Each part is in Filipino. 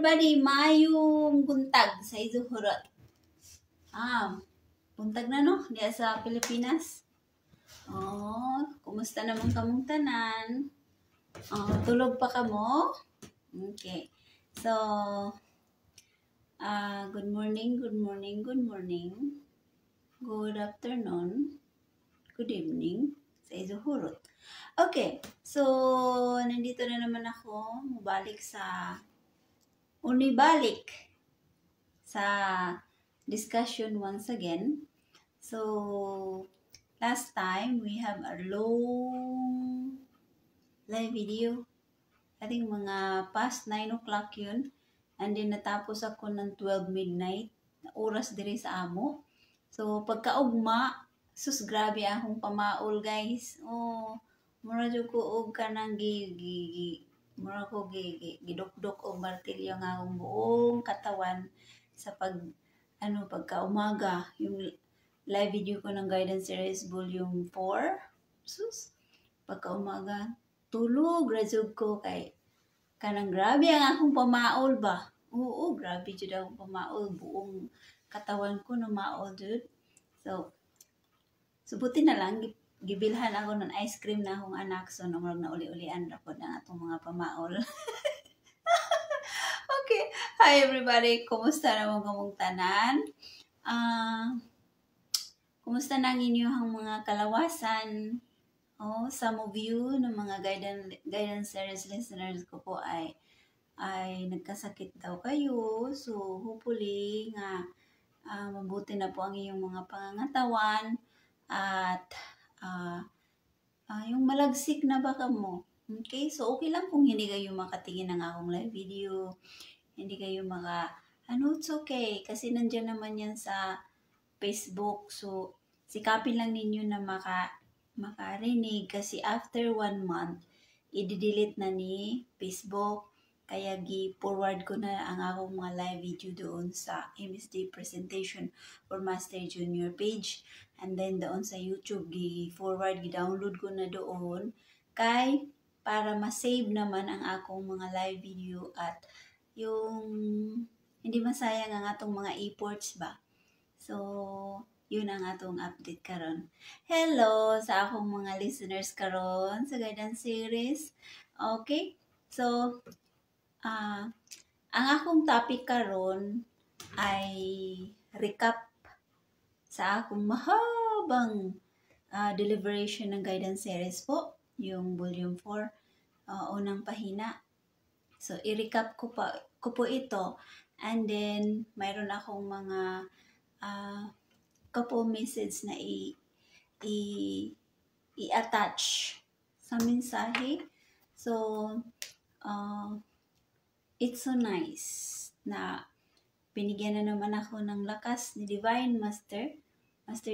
everybody, mayong buntag sa Izuhurot. Buntag na no, diya sa Pilipinas. Kumusta naman kamong tanan? Tulog pa kamo? Okay. So, good morning, good morning, good morning. Good afternoon, good evening sa Izuhurot. Okay, so nandito na naman ako, unibalik sa discussion once again. So, last time we have a long live video. I think mga past 9 o'clock yun. And then natapos ako ng 12 midnight na oras diri sa amo. So, pagkaugma, sus grabe akong pamaol guys. Mura jud ko og kanang gidukdok og martilyo nga akong buong katawan sa pagka-umaga. Yung live video ko ng Guidance Series Volume 4. Sus, pagka-umaga, tulog rajud ko kay kanang grabe ang akong pamaol ba. Oo, grabe jud akong pamaol. Buong katawan ko na maol jud. So, subuti na lang, gibilhan ako ng ice cream na akong anak. So, namurag na uli-ulian ra po na atong mga pamaol. Okay. Hi everybody. Kumusta naman kamong tanan? Kumusta na ang inyong mga kalawasan? Some of you ng mga guidance series listeners ko po ay nagkasakit daw kayo. So, hopefully nga mabuti na po ang iyong mga pangangatawan at yung malagsik na baka mo. Okay? So, okay lang kung hindi kayo makatingin ng akong live video. Hindi kayo it's okay. Kasi nandiyan naman yan sa Facebook. So, sikapin lang ninyo na makarinig. Kasi after 1 month, i-delete na ni Facebook. Kaya gi-forward ko na ang akong mga live video doon sa MSD Presentation for Master Junior page. And then doon sa YouTube, gi-forward, gi-download ko na doon. Para ma-save naman ang akong mga live video at yung hindi masayang ang atong mga efforts ba. So, yun ang atong update karon. Hello sa akong mga listeners karon sa Guidance Series. Okay? So, ang akong topic karon ay recap sa akong mahabang deliberation ng Guidance Series po, yung Volume 4, unang pahina. So, i-recap ko po ito. And then, mayroon akong mga couple message na i-attach sa mensahe. So, it's so nice na binigyan na naman ako ng lakas ni Divine Master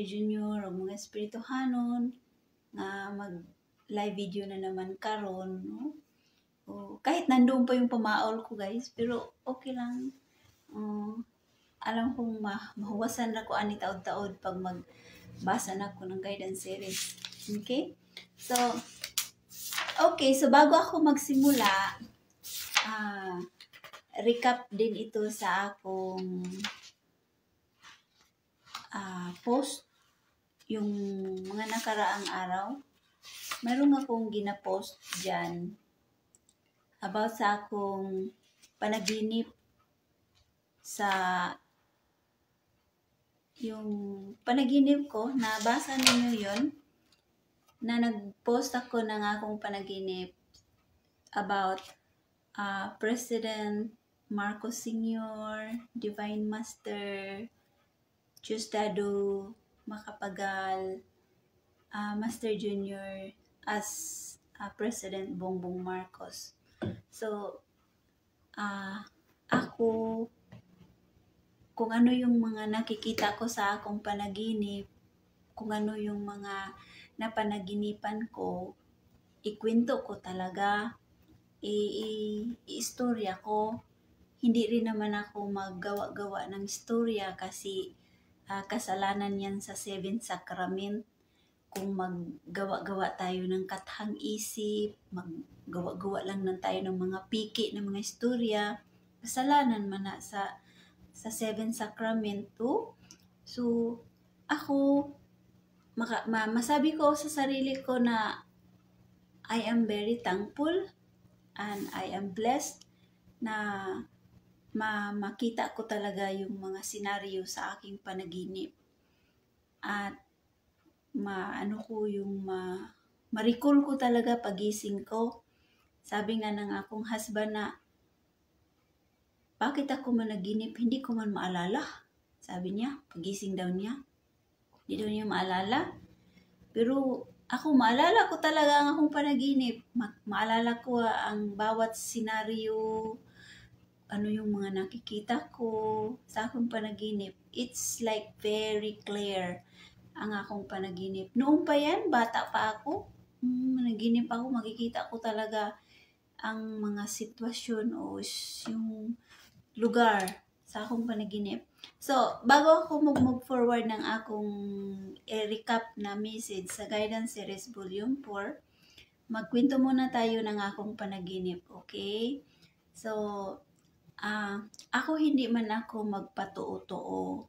Junior o mga espirituhanon na mag-live video na naman karon, no? Kahit nandoon pa yung pamaol ko guys, pero okay lang. Alam kong mahuwasan na ko ani taod-taod pag magbasa na ko ng guidance series. Okay? So, bago ako magsimula, recap din ito sa akong post yung mga nakaraang araw. Mayroon akong gina-post dyan about sa akong panaginip yung panaginip ko. Nabasa ninyo yun na nag-post ako ng akong panaginip about President Marcos Sr., Divine Master, Diosdado Macapagal, Master Junior as President Bongbong Marcos. So, ako, kung ano yung mga nakikita ko sa akong panaginip, kung ano yung mga napanaginipan ko, ikwento ko talaga, i-istorya ko. Hindi rin naman ako maggawa-gawa ng istorya kasi kasalanan yan sa 7 Sacrament. Kung maggawa-gawa tayo ng kathang isip, maggawa-gawa lang tayo ng mga piki ng mga istorya, kasalanan man na sa seven sacramento. So ako masabi ko sa sarili ko na I am very thankful and I am blessed na makita ko talaga yung mga senaryo sa aking panaginip. At ma-recall ko talaga pagising ko. Sabi nga ng akong husband na, bakit ako managinip? Hindi ko man maalala. Sabi niya, pagising daw niya. Hindi daw niya maalala. Pero ako, maalala ko talaga ang akong panaginip. Maalala ko ang bawat senaryo, ano yung mga nakikita ko sa akong panaginip. It's like very clear ang akong panaginip. Noong pa yan, bata pa ako, managinip ako, makikita ko talaga ang mga sitwasyon o yung lugar sa akong panaginip. So, bago ako mag-move forward ng akong recap na message sa Guidance Series Volume 4, magkwento muna tayo ng akong panaginip, okay? So, ako hindi man ako magpatuo-tuo.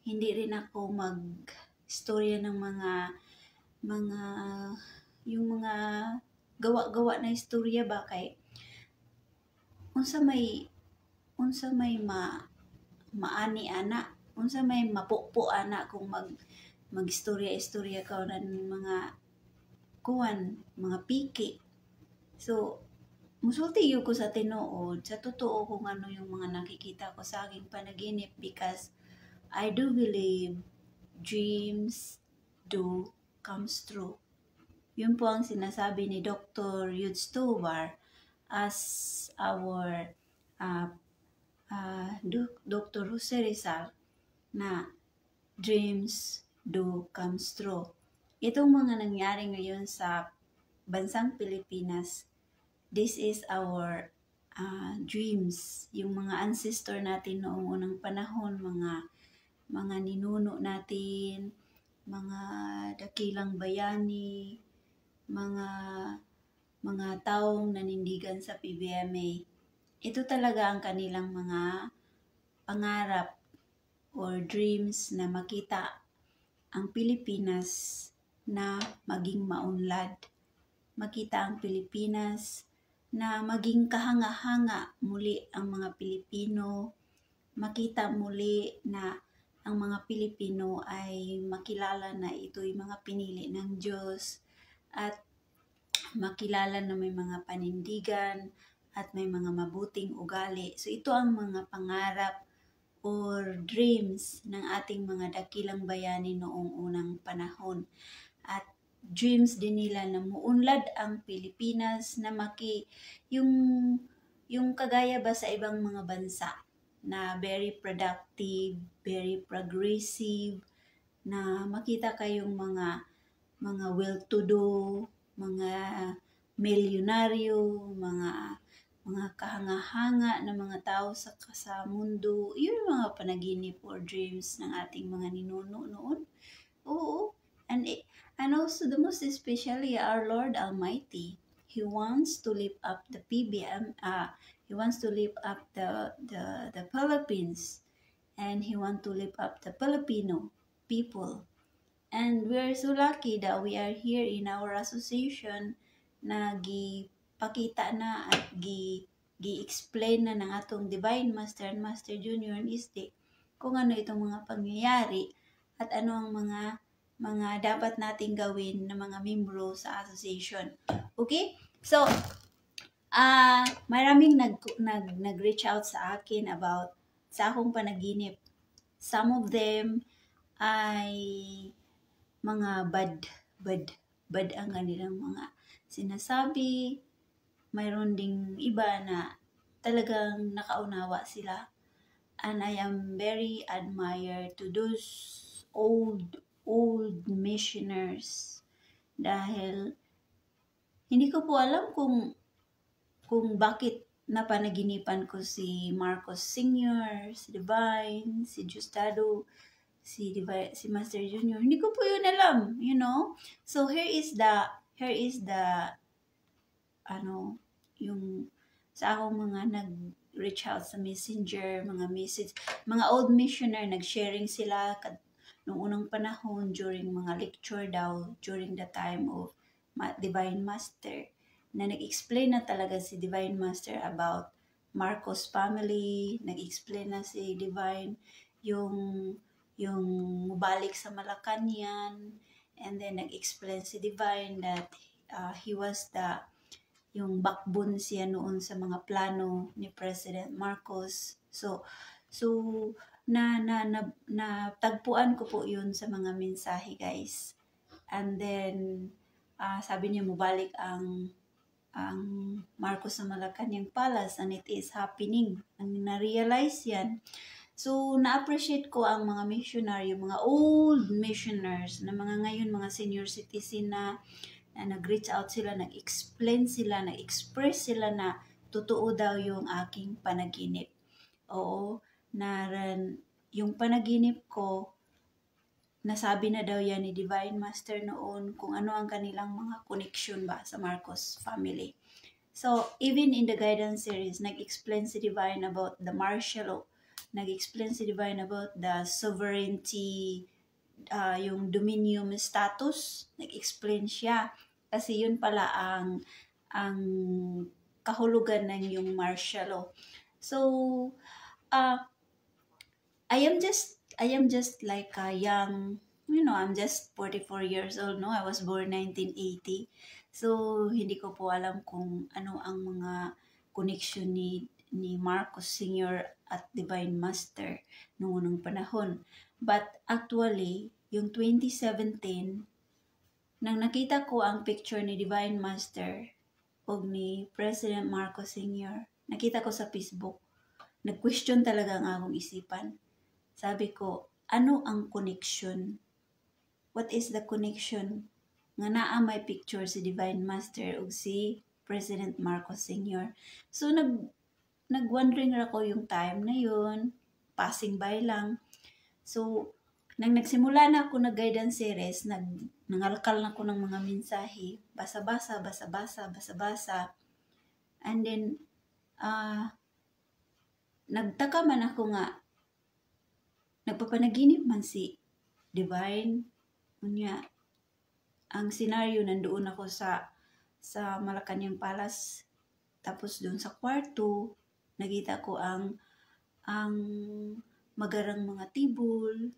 Hindi rin ako mag-istorya ng yung mga gawa-gawa na istorya ba kay unsa may maani ana, unsa may mapupo ana kung mag-istorya ka ng mga mga piki. So, musulti ko sa tinuod, sa totoo kung ano yung mga nakikita ko sa aking panaginip because I do believe dreams do comes true. Yun po ang sinasabi ni Dr. Yudes Tovar as our Dr. Jose Rizal na dreams do comes true. Itong mga nangyari ngayon sa bansang Pilipinas, this is our dreams. Yung mga ancestor natin noong unang panahon, mga ninuno natin, mga dakilang bayani, mga taong nanindigan sa PBMA. Ito talaga ang kanilang mga pangarap or dreams na makita ang Pilipinas na maging maunlad. Makita ang Pilipinas na maging kahanga-hanga muli ang mga Pilipino. Makita muli na ang mga Pilipino ay makilala na ito'y mga pinili ng Diyos at makilala na may mga panindigan at may mga mabuting ugali. So ito ang mga pangarap or dreams ng ating mga dakilang bayani noong unang panahon. At dreams din nila na muunlad ang Pilipinas na yung kagaya ba sa ibang mga bansa na very productive, very progressive, na makita kayong mga well-to-do, mga milyonaryo, mga kahanga-hanga na mga tao sa mundo. Yun yung mga panaginip or dreams ng ating mga ninuno noon. Oo. And also the most especially our Lord Almighty. He wants to lift up the PBM. He wants to lift up the Philippines, and He wants to lift up the Filipino people. And we're so lucky that we are here in our association na gipakita na at gi-explain na ng atong Divine Master and Master Junior Isde kung ano itong mga pangyayari at ano ang mga dapat nating gawin na mga membro sa association. Okay? So, maraming nag-reach out sa akin about sa akong panaginip. Some of them ay mga bad ang kanilang mga sinasabi. Mayroon ding iba na talagang nakaunawa sila. And I am very admired to those old missioners dahil hindi ko po alam kung bakit napanaginipan ko si Marcos Sr., si Divine, si Justado, si Master Junior. Hindi ko po yun alam, you know. So here is the yung sa akong mga nag-reach out sa messenger, mga message, mga old missionary, nag-sharing sila noong unang panahon during mga lecture daw, during the time of Divine Master, na nag-explain na talaga si Divine Master about Marcos family, nag-explain na si Divine yung balik sa Malacanang, and then nag-explain si Divine that he was yung backbone siya noon sa mga plano ni President Marcos. So tagpuan ko po yun sa mga mensahe, guys. And then sabi niya mabalik ang Marcos sa Malacanang Palace, and it is happening. Ang na-realize yan. So, na-appreciate ko ang mga missionary, yung mga old missioners na mga ngayon, mga senior citizen na nag-reach out sila, nag-explain sila, nag-express sila na totoo daw yung aking panaginip. Oo, yung panaginip ko, nasabi na daw yan ni Divine Master noon kung ano ang kanilang mga connection ba sa Marcos family. So, even in the guidance series, nag-explain si Divine about the martial law, nag-explain si Divine about the sovereignty, yung dominion status, nag-explain siya. Kasi yun pala ang kahulugan ng yung martial law. So, I am just like a young, I'm just 44 years old, no? I was born 1980. So, hindi ko po alam kung ano ang mga connection ni Marcos Sr. at Divine Master noong unang panahon. But actually, yung 2017, nang nakita ko ang picture ni Divine Master o ni President Marcos Sr., nakita ko sa Facebook, nag-question talaga ang akong isipan. Sabi ko, ano ang connection? What is the connection? Nga naa may picture si Divine Master o si President Marcos Sr. So, nag-wondering ako yung time na yun, passing by lang. So, nang nagsimula na ako nag-guidance series, nangalkal na ako ng mga mensahe, basa-basa. And then, nagtaka man ako nga, nagpapanaginip man si Divine. Unya, ang senaryo, nandoon ako sa Malacanang Palace. Tapos doon sa kwarto, nakita ko ang magarang mga table,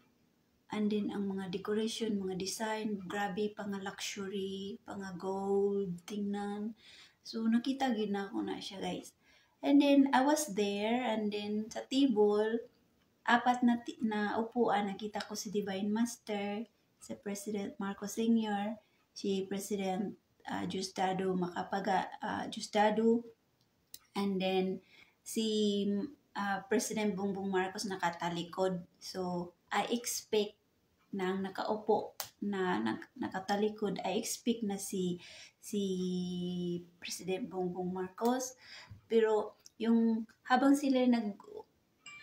and then ang mga decoration, mga design, grabe, pang luxury, pang gold, tingnan. So, nakita gid na ako na siya, guys. And then, I was there, and then sa table, 4 na upuan, nakita ko si Divine Master, si President Marcos Sr., si President Diosdado Macapagal, Diosdado, and then si President Bongbong Marcos nakatalikod. So, I expect na nakaupo na nakatalikod, I expect na si President Bongbong Marcos. Pero yung habang sila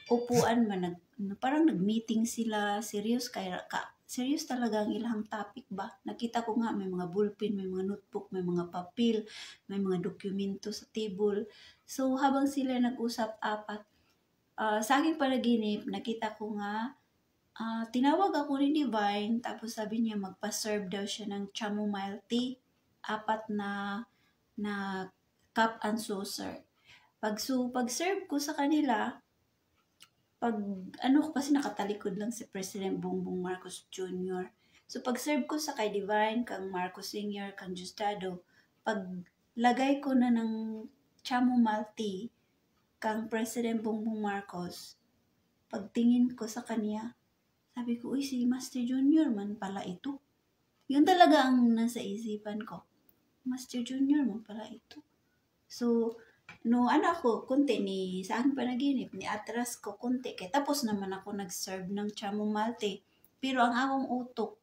upuan man, parang nag-meeting sila, serious talaga ang ilang topic ba. Nakita ko nga may mga ballpen, may mga notebook, may mga papel, may mga dokumento sa table. So habang sila nag-usap 4, sa aking panaginip, nakita ko nga, tinawag ako ni Divine, tapos sabi niya magpa-serve daw siya ng chamomile tea, 4 na cup and saucer. Pag-serve ko sa kanila, kasi nakatalikod lang si President Bongbong Marcos Jr. So, pag-serve ko sa kay Divine, kang Marcos Sr., kang Diosdado, paglagay ko na ng chamomile tea, kang President Bongbong Marcos, pagtingin ko sa kanya, sabi ko, uy, si Master Jr. man pala ito. Yun talaga ang nasa isipan ko. Master Jr. man pala ito. So, ako, konti sa aking panaginip, ni atras ko konti. Kaya tapos naman ako nag-serve ng chamomile tea. Pero ang akong utok,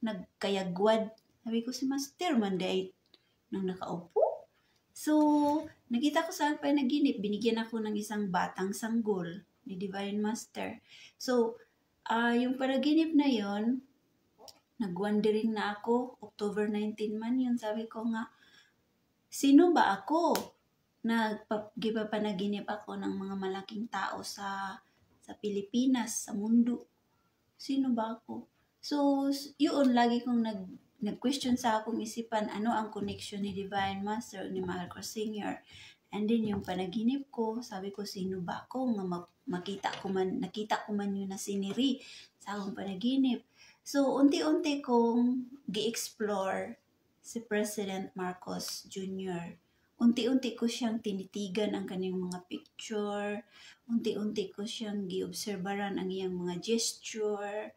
nagkayagwad. Sabi ko, si Master man day nang nakaupo. So, nakita ko sa aking panaginip, binigyan ako ng isang batang sanggol ni Divine Master. So, yung panaginip na yon, nag-wondering na ako, October 19 man yun, sabi ko nga, sino ba ako? Gipapanaginip ako ng mga malaking tao sa Pilipinas, sa mundo. Sino ba ako? So, yun, lagi kong nag-question sa akong isipan, ano ang connection ni Divine Master ni Marcos Sr. And then, yung panaginip ko, sabi ko, sino ba ako? Nga nakita ko man yun na siniri sa akong panaginip. So, unti-unti kong gi-explore si President Marcos Jr. Unti-unti ko siyang tinitigan ang kanyang mga picture, unti-unti ko siyang giobserbaran ang iyang mga gesture,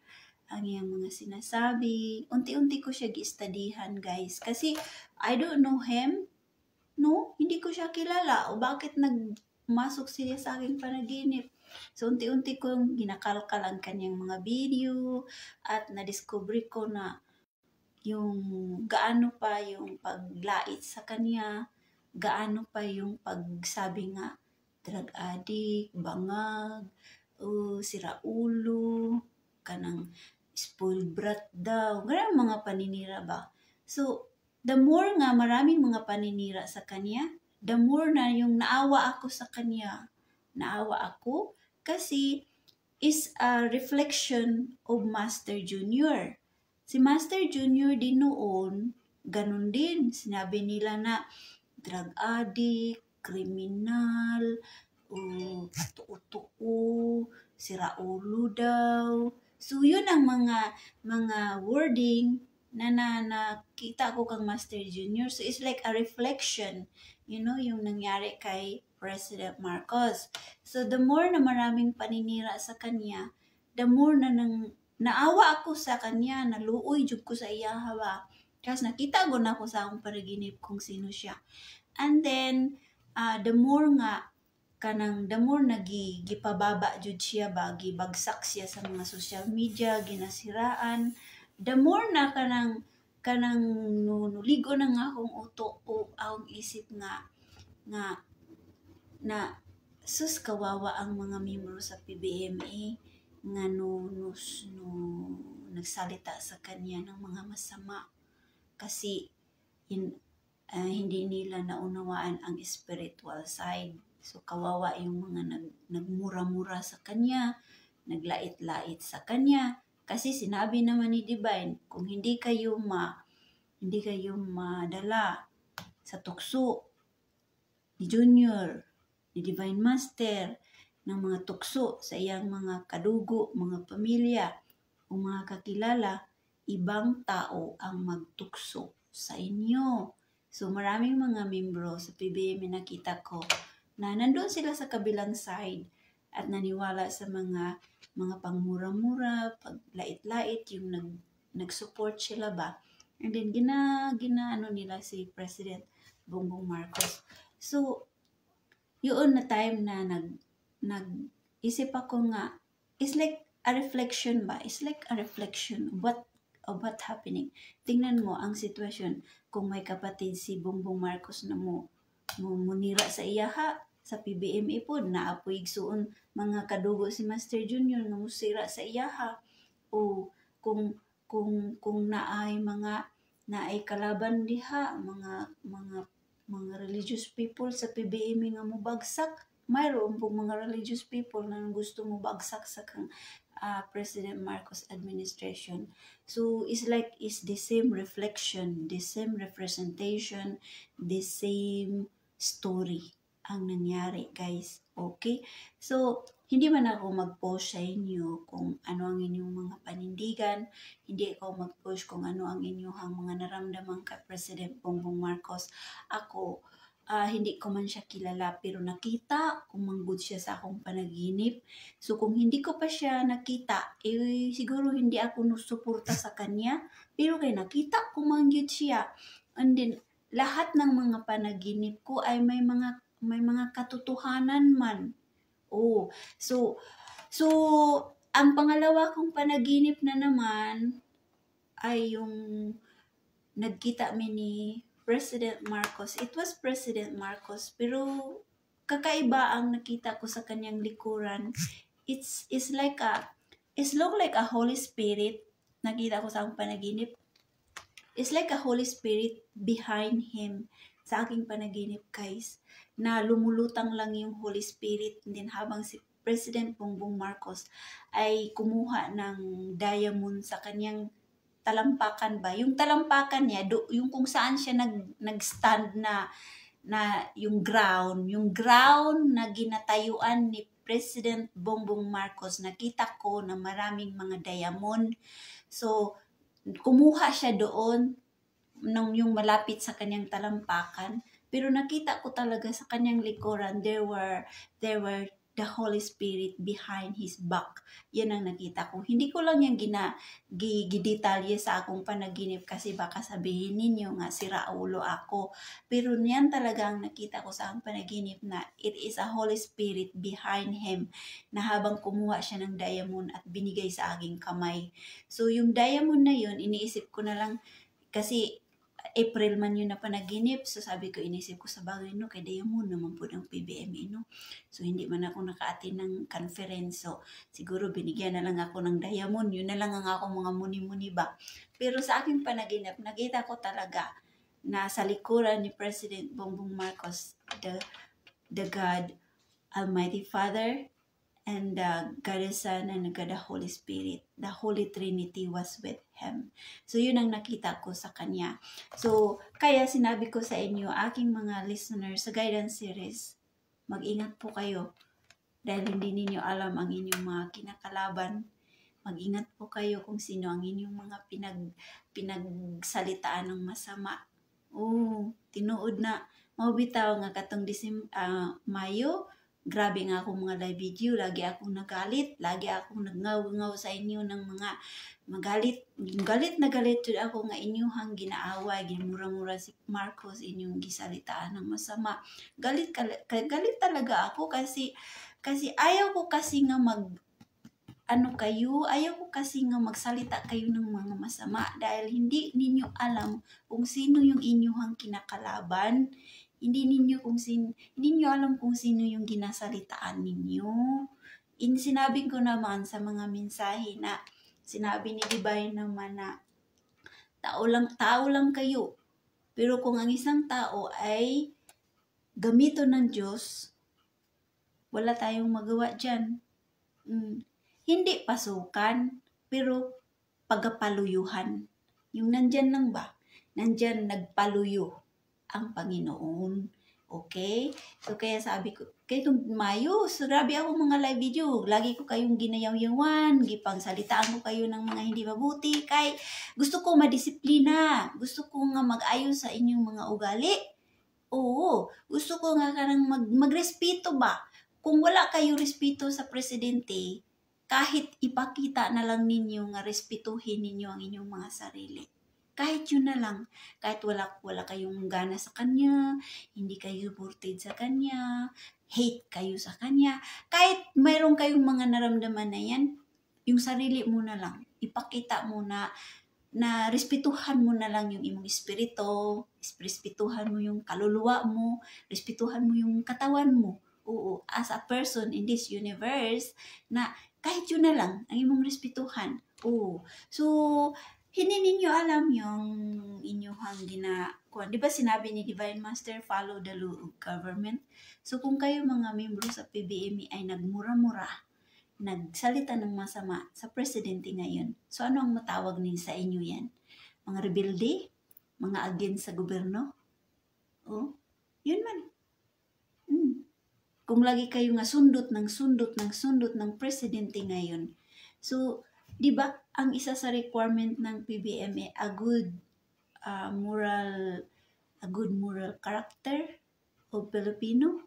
ang iyang mga sinasabi. Unti-unti ko siya gi-studyhan, guys. Kasi I don't know him, no? Hindi ko siya kilala. O bakit nagmasok siya sa aking panaginip? So, unti-unti kong ginakalkal ang kanyang mga video at na-discover ko na yung gaano pa yung paglait sa kanya, gaano pa yung pagsabi nga, drug addict, bangag, siraulo, kanang spoiled brat daw, ganang mga paninira ba. So, the more nga maraming mga paninira sa kanya, the more na yung naawa ako sa kanya. Naawa ako kasi is a reflection of Master Junior. Si Master Junior din noon, ganun din. Sinabi nila na drug addict, kriminal, tuo-tuo, siraulo daw. So, yun ang mga wording na nakita ko kang Master Junior. So, it's like a reflection, yung nangyari kay President Marcos. So, the more na maraming paninira sa kanya, the more na naawa ako sa kanya, naluoy jud ko sa iya ba. Kasi nakita ko na ako sa akong panaginip kung sino siya. And then, the more gipababa jud siya ba, gibagsak siya sa mga social media, ginasiraan. The more na kanang nuligo na nga akong utok o akong isip na sus kawawa ang mga miyembro sa PBMA nga no nagsalita sa kanya ng mga masama kasi hindi nila naunawaan ang spiritual side. So kawawa yung mga nagmura-mura sa kanya, naglait-lait sa kanya kasi sinabi naman ni Divine, kung hindi kayo madala sa tukso ni Junior, ni Divine Master, ng mga tukso sa iyang mga kadugo, mga pamilya, o mga kakilala, ibang tao ang magtukso sa inyo. So, maraming mga membro sa PBM nakita ko na nandun sila sa kabilang side at naniwala sa mga pangmura-mura, paglait-lait, yung nag-support sila ba. And then, ginaano nila si President Bongbong Marcos. So, yun na time na nag-isip ako nga, it's like a reflection ba? It's like a reflection of what happening. Tingnan mo ang sitwasyon kung may kapatid si Bongbong Marcos na munira sa iyaha, sa PBMA po, naapoy igsuon mga kadugo si Master Junior nga musira sa iyaha. O kung naay kalaban diha, mga religious people sa PBM nga mobagsak, mayroon pong mga religious people na gusto mo bagsak sa President Marcos administration. So, it's the same reflection, the same representation, the same story ang nangyari, guys. Okay? So, hindi man ako mag-post sa inyo kung ano ang inyong mga panindigan, hindi ako mag-post kung ano ang inyong mga naramdaman kay President Bongbong Marcos. Ako, hindi ko man siya kilala pero nakita kung manggod siya sa akong panaginip. So kung hindi ko pa siya nakita, siguro hindi ako nusuporta sa kanya. Pero kay nakita ko manggod siya. And then, lahat ng mga panaginip ko ay may mga katotohanan man. Oh, so ang pangalawa kong panaginip na naman ay yung nagkita ni President Marcos. It was President Marcos, pero kakaiba ang nakita ko sa kanyang likuran. It's look like a Holy Spirit. Nakita ko sa akong panaginip. It's like a Holy Spirit behind him sa aking panaginip, guys. na lumulutang lang yung Holy Spirit. And then habang si President Bongbong Marcos ay kumuha ng diamond sa kanyang talampakan ba? Yung talampakan niya, yung kung saan siya nag-stand na yung ground na ginatayuan ni President Bongbong Marcos, nakita ko na maraming mga diamond. So, kumuha siya doon nung yung malapit sa kanyang talampakan. Pero nakita ko talaga sa kanyang likuran, there were the Holy Spirit behind his back. Yan ang nakita ko. Hindi ko lang yan gidetalye sa akong panaginip kasi baka sabihin ninyo nga sira ulo ako. Pero yan talaga ang nakita ko sa akong panaginip na it is a Holy Spirit behind him na habang kumuha siya ng diamond at binigay sa aking kamay. So yung diamond na yun, iniisip ko na lang kasi April man yun na panaginip. So sabi ko, inisip ko sa bagay, no, kay diamond naman po ng PBMA, no. So hindi man ako naka-attend ng conference. So siguro binigyan na lang ako ng diamond. Yun na lang ang akong mga muni-muni ba. Pero sa aking panaginip, nakita ko talaga na sa likuran ni President Bongbong Marcos, the God, Almighty Father, and God the Son and God the Holy Spirit. The Holy Trinity was with him. So, yun ang nakita ko sa kanya. So, kaya sinabi ko sa inyo, aking mga listeners sa guidance series, mag-ingat po kayo dahil hindi ninyo alam ang inyong mga kinakalaban. Mag-ingat po kayo kung sino ang inyong mga pinagsalitaan ng masama. Tinuod na mabitaw nga katong Mayo. Grabe nga akong mga live video, lagi akong nagalit, lagi akong nagngaw-ngaw sa inyo ng mga galit na galit jud ako nga inyuhang ginaaway, ginmura-mura si Marcos, inyong gisalitaan ng masama. Galit talaga ako kasi ayaw ko kasi nga ayaw ko kasi nga magsalita kayo ng mga masama dahil hindi ninyo alam kung sino yung inyuhang kinakalaban. Hindi ninyo alam kung sino yung ginasalitaan ninyo. Sinabi ko naman sa mga mensahe na sinabi ni Divine naman na tao lang kayo. Pero kung ang isang tao ay gamito ng Diyos, wala tayong magawa dyan. Hindi pasukan, pero pagpaluyuhan. Yung nandyan lang ba? Nandyan nagpaluyo ang Panginoon. Okay? So, kaya sabi ko, kaya itong Mayo, grabe ako mga live video. Lagi ko kayong ginayaw-yawan, gipangsalitaan ko kayo ng mga hindi mabuti. Kay gusto ko madisiplina. Gusto ko nga mag-ayos sa inyong mga ugali. Oo, gusto ko nga kanang magrespeto ba? Kung wala kayo respeto sa presidente, kahit ipakita na lang ninyo nga respetuhin ninyo ang inyong mga sarili. Kahit yun na lang, kahit wala kayong gana sa kanya, hindi kayo supported sa kanya, hate kayo sa kanya, kahit mayroon kayong mga naramdaman na yan, yung sarili mo na lang, ipakita mo na respetuhan mo na lang yung imong espiritu, respetuhan mo yung kaluluwa mo, respetuhan mo yung katawan mo. Oo, as a person in this universe, na kahit yun na lang, ang imong respetuhan. Oo. So, hindi ninyo alam yung inyong ginagawa. Di ba sinabi ni Divine Master, follow the law of government? So kung kayo mga membro sa PBMA ay nagmura-mura, nagsalita ng masama sa presidente ngayon, so ano ang matawag din sa inyo yan? Mga rebelde? Mga against sa gobyerno? Yun man. Kung lagi kayo nga sundot ng presidente ngayon, so di ba ang isa sa requirement ng PBMA a good moral character of Filipino,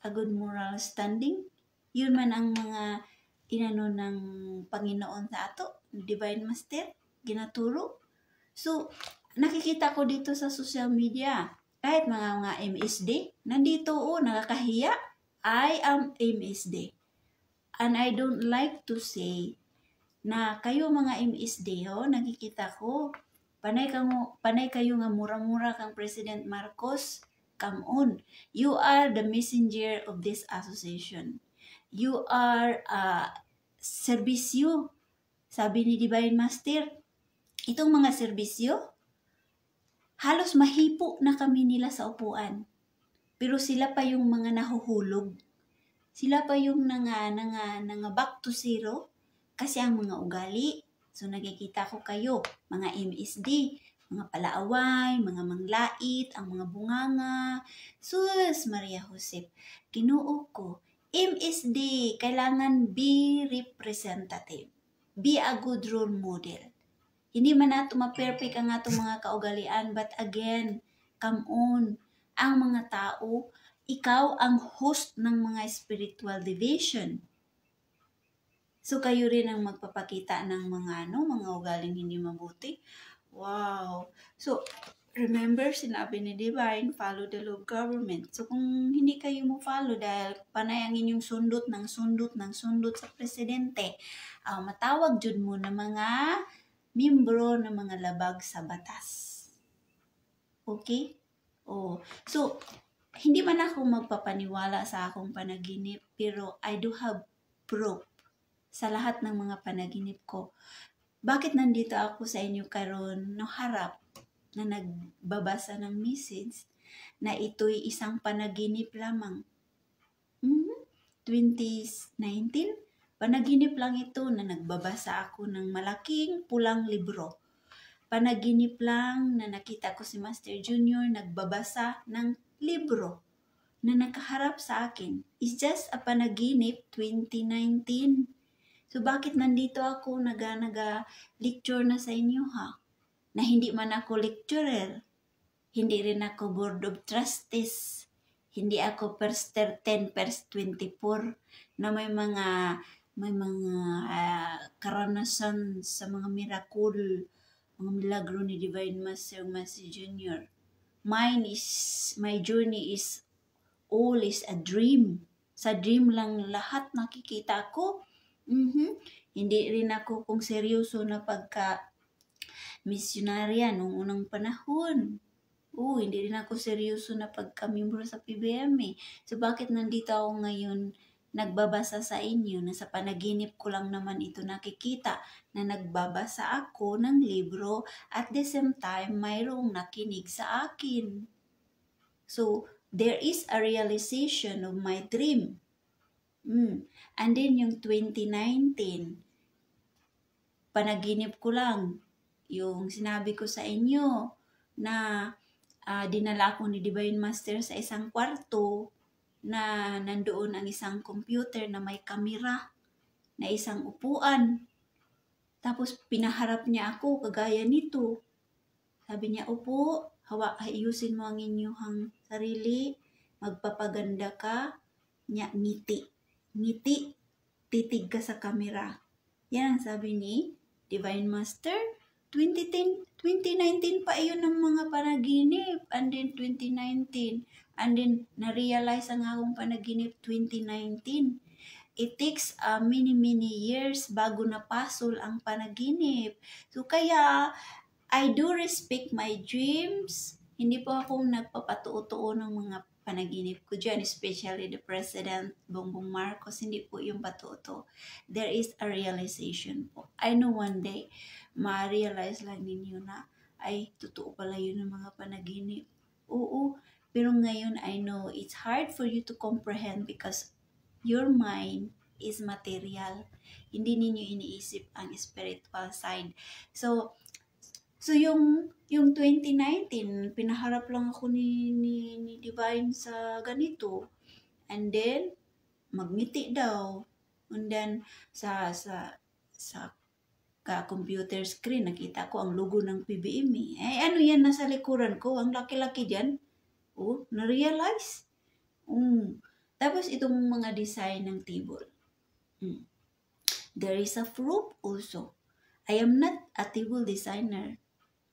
a good moral standing. Yun man ang mga inano ng Panginoon sa ato, Divine Master, ginaturo. So nakikita ko dito sa social media, kahit mga MSD, nandito nakakahiya, I am MSD. And I don't like to say na kayo mga MSD, nakikita ko, panay kayo nga mura-mura kang President Marcos. Come on. You are the messenger of this association. You are serbisyo. Sabi ni Divine Master, itong mga serbisyo, halos mahipo na kami nila sa upuan. Pero sila pa yung mga nahuhulog. Sila pa yung back to zero kasi ang mga ugali. So nakikita ko kayo, mga MSD, mga palaaway, mga manglait, ang mga bunganga. Sus, Maria Josep, Ginoo ko, MSD, kailangan be representative. Be a good role model. Hindi man nato ma-perfect ang atong mga kaugalian, but again, come on, ang mga tao, ikaw ang host ng mga spiritual division. So kayo rin ang magpapakita ng mga mga ugaling hindi mabuti. Wow. So remember, sinabi ni Divine, follow the law of government. So kung hindi kayo mo follow dahil panay ang inyong sundot sa presidente, matawag jud mo na mga miyembro ng mga labag sa batas. Okay? So, hindi man ako magpapaniwala sa akong panaginip, pero I do have proof sa lahat ng mga panaginip ko. Bakit nandito ako sa inyo karon no harap na nagbabasa ng message na ito'y isang panaginip lamang? 2019, panaginip lang ito na nagbabasa ako ng malaking pulang libro. Panaginip lang na nakita ko si Master Junior nagbabasa ng libro na nakaharap sa akin. It's just a panaginip 2019. So bakit nandito ako naga-lecture na sa inyo Na hindi man ako lecturer. Hindi rin ako board of trustees. Hindi ako first 10, first 24 na may mga karanasan sa mga miracle, mga milagro ni Divine Master Junior. My journey is all is a dream. Sa dream lang lahat nakikita ko. Hindi rin ako kung seryoso na pagka-misyonarya nung unang panahon. Hindi rin ako seryoso na pagka-membro sa PBM So bakit nandito ako ngayon nagbabasa sa inyo na sa panaginip ko lang naman ito nakikita na nagbabasa ako ng libro at the same time mayroong nakinig sa akin. So there is a realization of my dream. And then yung 2019, panaginip ko lang yung sinabi ko sa inyo na dinala ako ni Divine Master sa isang kwarto na nandoon ang isang computer na may kamera na isang upuan. Tapos pinaharap niya ako kagaya nito. Sabi niya, upo, ayusin mo ang inyong sarili, magpapaganda ka, ngiti, titig ka sa kamera. Yan ang sabi ni Divine Master. 2019 pa iyon ng mga panaginip. And then 2019. And then na-realize ang akong panaginip 2019. It takes many years bago napasol ang panaginip. So kaya, I do respect my dreams. Hindi po ako nagpapatuo-tuo ng mga panaginip ko dyan, especially the President Bongbong Marcos. Hindi po yung patuo. There is a realization po. I know one day, ma-realize lang ninyo na, ay, totoo pala yun ng mga panaginip. Oo, pero ngayon, I know it's hard for you to comprehend because your mind is material. Hindi ninyo iniisip ang spiritual side. So yung 2019, pinaharap lang ako ni Divine sa ganito. And then, magngiti daw. And then, sa computer screen, nakita ko ang logo ng PBM. Ano yan nasa likuran ko? Ang laki-laki dyan. Na-realize. Tapos, itong mga design ng table. There is a proof also. I am not a table designer.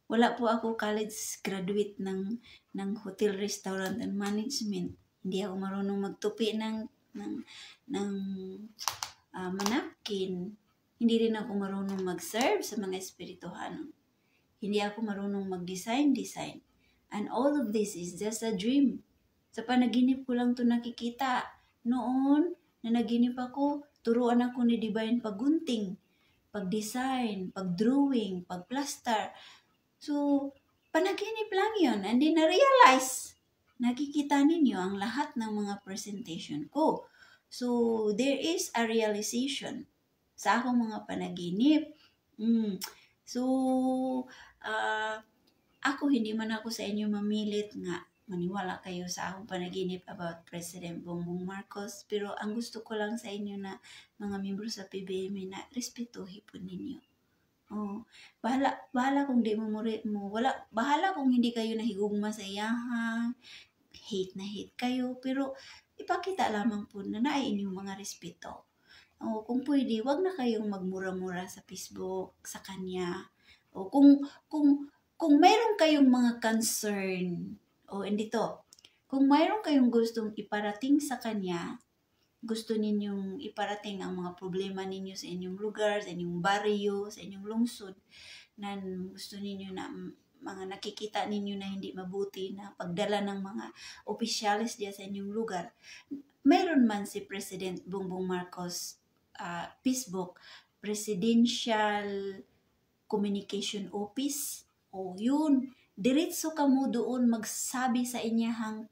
Wala po ako college graduate ng hotel, restaurant, and management. Hindi ako marunong magtupi ng manapkin. Hindi rin ako marunong mag-serve sa mga espirituhan. Hindi ako marunong mag-design. And all of this is just a dream. Sa panaginip ko lang to nakikita. Noon, na naginip ako, turuan ako ni Divine paggunting, pag-design, pag-drawing, pag-plaster. So, panaginip lang yun. And then na-realize. nakikita ninyo ang lahat ng mga presentation ko. So, there is a realization sa akong mga panaginip. So, ako hindi man ako sa inyo mamilit nga maniwala kayo sa akong panaginip about President Bongbong Marcos, pero ang gusto ko lang sa inyo na mga membro sa PBM na respetuhin po ninyo. Oh, bahala kung di mo bahala kung hindi kayo nahigugma sa iyahang, hate na hate kayo, pero ipakita lamang po na naay inyong mga respeto. O kung pwede, wag na kayong magmura-mura sa Facebook sa kanya. O kung mayroon kayong mga concern, kung mayroon kayong gustong iparating sa kanya, gusto ninyong iparating ang mga problema ninyo sa inyong lugar, sa inyong baryo, sa inyong lungsod, na gusto ninyo na mga nakikita ninyo na hindi mabuti na pagdala ng mga opisyalis diya sa inyong lugar, mayroon man si President Bongbong Marcos Facebook Presidential Communication Office. O yun, diretso ka mo doon magsabi sa iyahang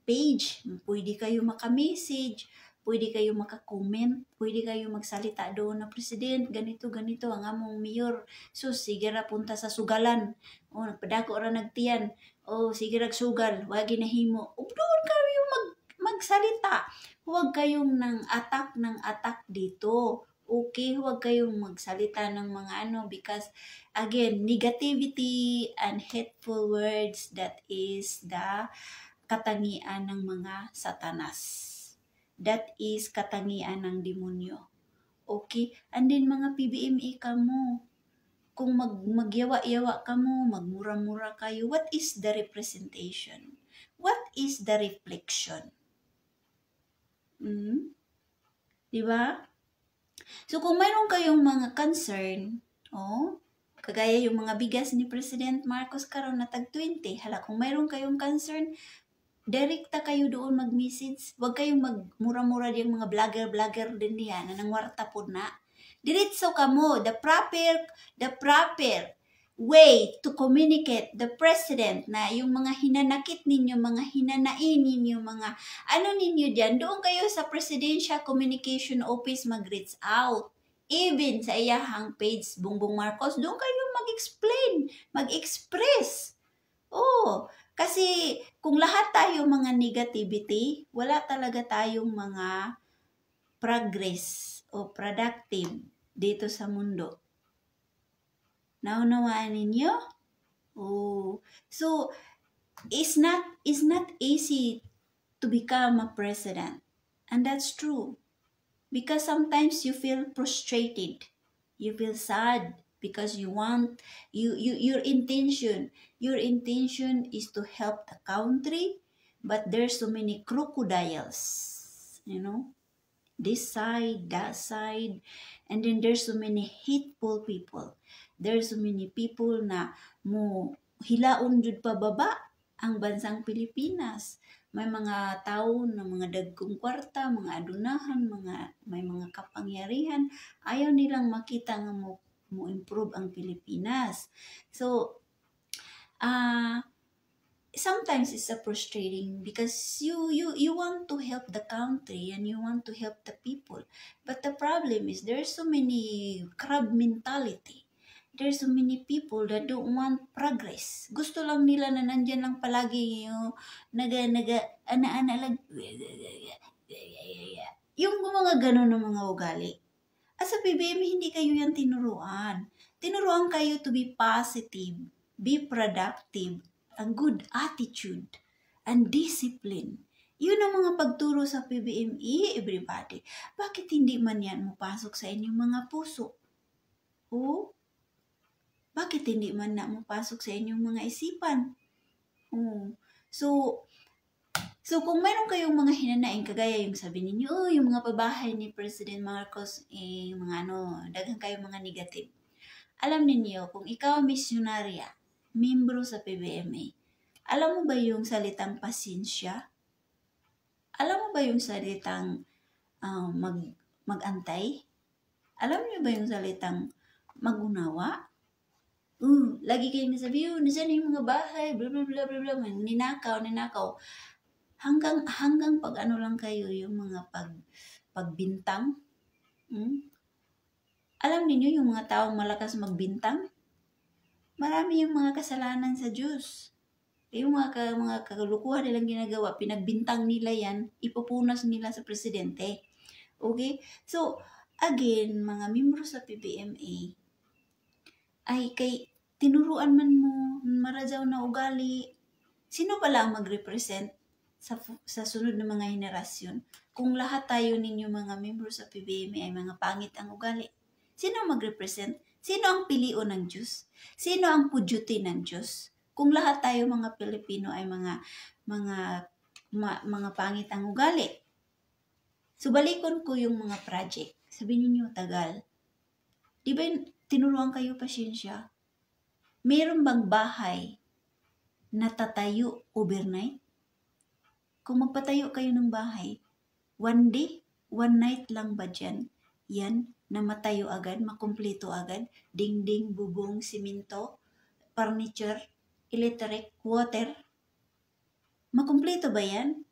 page. Pwede kayo maka-message, pwede kayo maka-comment, pwede kayo magsalita doon na President, ganito ang among mayor. So, sige ra punta sa sugalan. O, nagpadako ra nagtiyan. O, sige ra sugal, wagi na himo. O, doon kayo magsalita. Huwag kayong ng attack dito. Okay, huwag kayong magsalita ng mga because again, negativity and hateful words, that is the katangian ng mga satanas. That is katangian ng demonyo. Okay? And then mga PBMA ka mo, kung magyawa-yawa ka mo, magmura-mura kayo, what is the representation? What is the reflection? Diba? So, kung mayroon kayong mga concern, kagaya yung mga bigas ni President Marcos karon na tag 20, hala, kung mayroon kayong concern, direkta kayo doon mag-message. Huwag kayong magmura-mura yung mga vlogger din niya na nangwarta po na. Diretso ka mo, the proper way to communicate the president na yung mga hinanakit ninyo, mga hinanain ninyo, mga ninyo dyan, doon kayo sa Presidential Communication Office mag-reach out. Even sa iyahang page, Bongbong Marcos, doon kayo mag-explain, mag-express. Kasi kung lahat tayo mga negativity, wala talaga tayong mga progress o productive dito sa mundo. Naunawaan ninyo? So it's not easy to become a president. And that's true. Because sometimes you feel frustrated. You feel sad because you want your intention is to help the country, but there's so many crocodiles, this side, that side, and then there's so many hateful people. There's so many people na mo hilaon jud pababa ang bansang Pilipinas. May mga tao na mga dagkong kwarta, mga adunahan, may mga kapangyarihan, ayaw nilang makita nga mo improve ang Pilipinas. So, sometimes it's frustrating because you want to help the country and you want to help the people. But the problem is there's so many crab mentality. There's so many people that don't want progress. Gusto lang nila na nandyan lang palagi yung ana-ana lang. Yung mga ganun ng mga ugali. As a PBM, hindi kayo yan tinuruan. Tinuruan kayo to be positive, be productive, ang good attitude, and discipline. Yun ang mga pagturo sa PBME, everybody. Bakit hindi man yan mapasok sa inyong mga puso? Bakit hindi man na mapasok sa inyong mga isipan? So kung mayroon kayong mga hinanain, kagaya yung sabi ninyo, yung mga pabahay ni President Marcos, mga daghang kayong mga negative. Alam ninyo, kung ikaw misyonarya, membro sa PBMA, alam mo ba yung salitang pasensya? Alam mo ba yung salitang mag-antay? Alam niyo ba yung salitang magunawa? Lagi kayo nasabi, nasaan yung mga bahay, blah, blah, blah, blah, blah, ninakaw. Hanggang pag ano lang kayo, yung mga pagbintang. Alam niyo yung mga taong malakas magbintang? Marami yung mga kasalanan sa Diyos. Yung mga kagulukuhan nilang ginagawa, pinagbintang nila yan, ipupunas nila sa presidente. Okay? So, again, mga membro sa PBMA, ay kay tinuruan man mo, marajaw na ugali, sino pala ang mag-represent sa sunod na mga henerasyon? Kung lahat tayo ninyo mga membro sa PBMA ay mga pangit ang ugali, sino ang mag-represent? Sino ang pilion ng Diyos? Sino ang pudyuti ng Diyos? Kung lahat tayo mga Pilipino ay mga pangit ang ugali. So balikon ko yung mga project. Sabihin niyo tagal. Di ba tinuruan kayo pasensya? Meron bang bahay na tatayo overnight? Kung magpatayo kayo ng bahay, one day, one night lang ba dyan? Yan, na matayo agad, makumpleto agad, dingding, bubong, simento, furniture, electric, water. Makumpleto ba yan?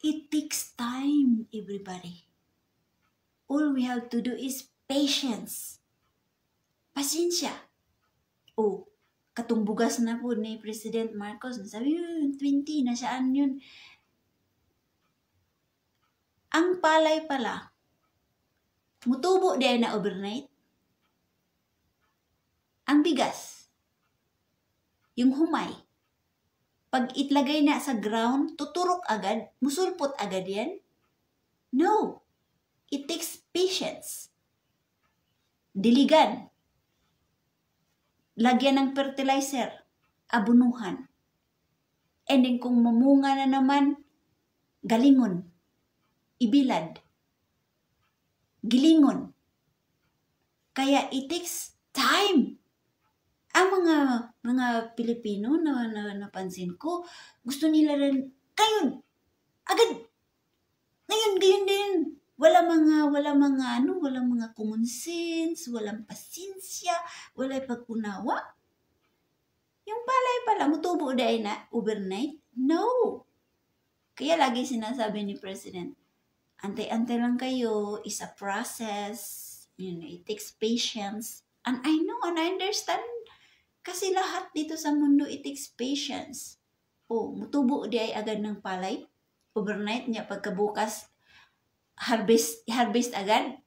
It takes time, everybody. All we have to do is patience. Pasensya. Katong bugas na po ni President Marcos, sabi yun, 20, nasaan yun? Ang palay pala, mutubo din na overnight. Ang bigas, yung humay, pag itlagay na sa ground, tuturok agad, musulpot agad yan? No. It takes patience. Diligan. Lagyan ng fertilizer. Abunuhan. And then kung mamunga na naman, galingon. Ibilad. Gilingon. Kaya it takes time. Ang mga Pilipino na napansin ko, gusto nila rin, ngayon, agad. Ngayon din. Walang mga common sense, walang pasensya, walang pagkunawa. Yung palay pala, mutubo dahil na overnight? No. Kaya lagi sinasabi ni President, antay-antay lang kayo, is a process, it takes patience. And I know and I understand, kasi lahat dito sa mundo, it takes patience. Mutubo di ay agad ng palay, overnight niya, pagkabukas, harvest agad?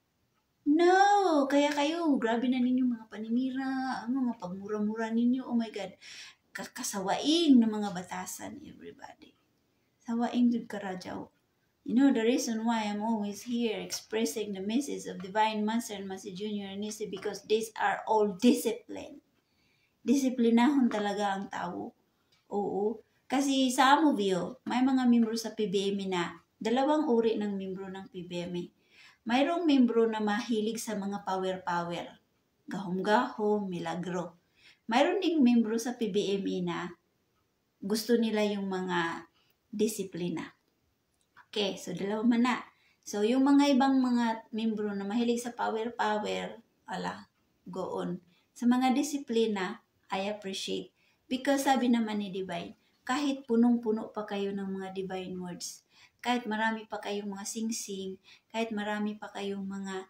No! Kaya kayo, grabe na ninyo mga paninira, mga pagmura-mura ninyo, oh my God, kasawaing ng mga batasan, everybody. Sawaing jud karajaw. The reason why I'm always here expressing the message of Divine Master and Master Junior Nisi, because these are all discipline. Disiplinahon talaga ang tao. Oo. Kasi sa Amovio, may mga membro sa PBMA na, dalawang uri ng membro ng PBMA. Mayroong membro na mahilig sa mga power. Gahom-gahom, milagro. Mayroon ding membro sa PBMA na gusto nila yung mga disiplina. Okay, so dalawa man na. So yung mga ibang mga membro na mahilig sa power, go on. Sa mga disiplina, I appreciate. Because sabi naman ni Divine, kahit punong-puno pa kayo ng mga divine words, kahit marami pa kayong mga sing-sing, kahit marami pa kayong mga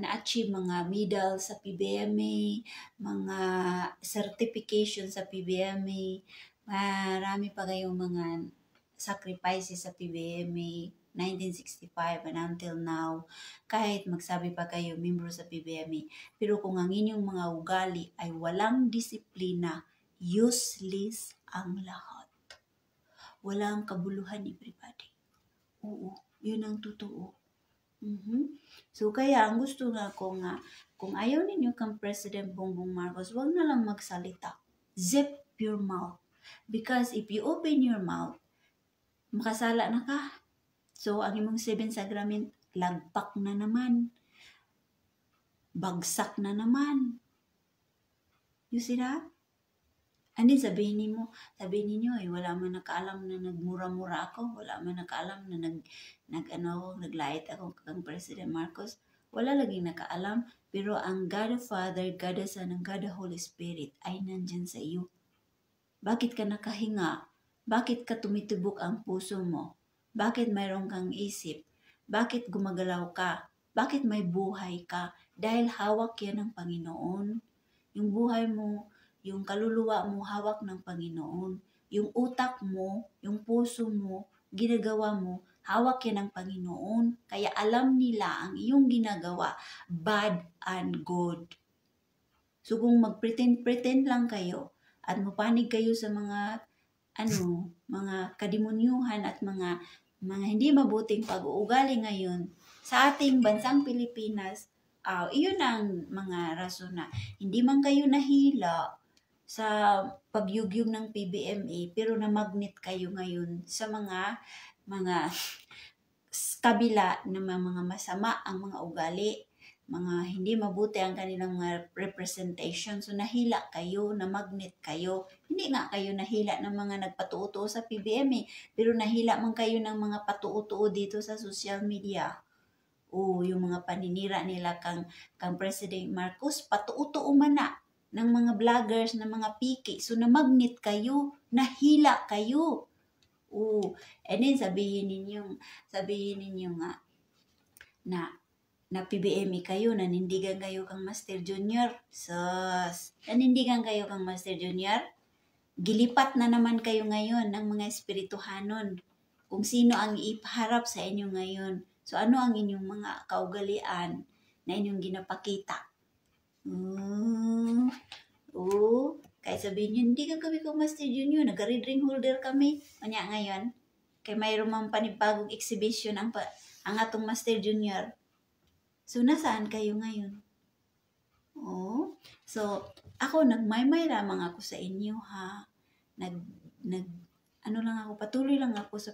na-achieve, mga medal sa PBMA, mga certification sa PBMA, marami pa kayong mga sacrifices sa PBMA, 1965 and until now, kahit magsabi pa kayo, membro sa PBMA, pero kung ang inyong mga ugali ay walang disiplina, useless ang lahat. Walang kabuluhan, everybody. Oo, yun ang totoo. So kaya ang gusto nga ko nga, kung ayaw ninyo kang President Bongbong Marcos, wag na lang magsalita. Zip your mouth. Because if you open your mouth, makasala na ka. So ang imong 7 sacrament, lagpak na naman. Bagsak na naman. You see that? And then sabihin ninyo, wala man nakaalam na nagmura-mura ako, wala man nakaalam na naglait ako kang President Marcos. Wala laging nakaalam, pero ang God the Father, God the Son, and God the Holy Spirit ay nandyan sa iyo. Bakit ka nakahinga? Bakit ka tumitibok ang puso mo? Bakit mayroon kang isip? Bakit gumagalaw ka? Bakit may buhay ka? Dahil hawak yan ng Panginoon. Yung buhay mo, yung kaluluwa mo, hawak ng Panginoon. Yung utak mo, yung puso mo, ginagawa mo, hawak yan ng Panginoon. Kaya alam nila ang iyong ginagawa, bad and good. So kung mag-pretend lang kayo at mapanig kayo sa mga mga kademonyuhan at mga hindi mabuting pag-uugali ngayon sa ating bansang Pilipinas, iyon ang mga rason na hindi man kayo nahila sa pagyugyug ng PBMA pero na-magnet kayo ngayon sa mga kabila ng mga masama ang mga ugali, mga hindi mabuti ang kanilang mga representation. So nahila kayo, na magnet kayo. Hindi nga kayo nahila ng mga nagpatuo sa PBM pero nahila man kayo ng mga patuo dito sa social media. O yung mga paninira nila kang President Marcos, patuo man na ng mga vloggers, ng mga piki. So na magnet kayo, nahila kayo. And then sabihin ninyo nga na PBME kayo, nanindigan kayo kang Master Junior. Nanindigan kayo kang Master Junior. Gilipat na naman kayo ngayon ng mga espirituhanon. Kung sino ang ipaharap sa inyo ngayon. So ano ang inyong mga kaugalian na inyong ginapakita? Kaya sabihin nyo, hindi ka kami kang Master Junior, nag-red ring holder kami. Kanya ngayon, kay mayroon mang panibagong exhibition ang atong Master Junior. So, nasaan kayo ngayon? So, ako, nagmaymay lamang ako sa inyo, ha? Patuloy lang ako sa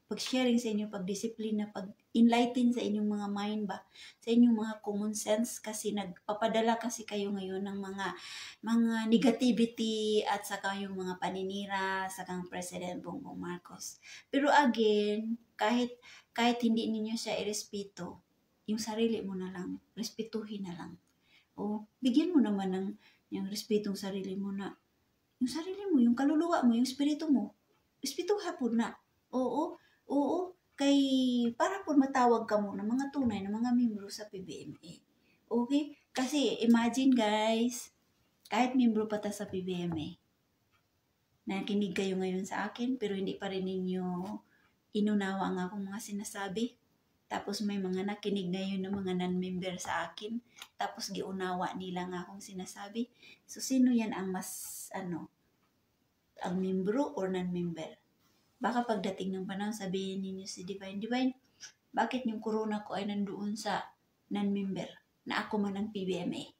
pag-sharing sa inyo, pag-disiplina, pag-enlighten sa inyong mga mind ba, sa inyong mga common sense, kasi nagpapadala kasi kayo ngayon ng mga negativity at saka yung mga paninira sa kang President Bongbong Marcos. Pero again, kahit hindi ninyo siya irespeto, yung sarili mo na lang, respetuhin na lang. Bigyan mo naman ng yung respetong sarili mo na, yung sarili mo, yung kaluluwa mo, yung espiritu mo, respeto hapon na. Kay para po matawag ka mo ng mga tunay na mga membro sa PBMA. Okay? Kasi imagine guys, kahit membro pa ta sa PBMA, nakinig kayo ngayon sa akin, pero hindi pa rin ninyo inunawa ang akong mga sinasabi. Tapos may mga nakinig ngayon ng mga non-member sa akin, tapos giunawa nila nga akong sinasabi. So sino yan ang mas ang membro or non-member? Baka pagdating ng panahon, sabihin ninyo si Divine, bakit yung corona ko ay nandoon sa non-member na ako man ang PBMA?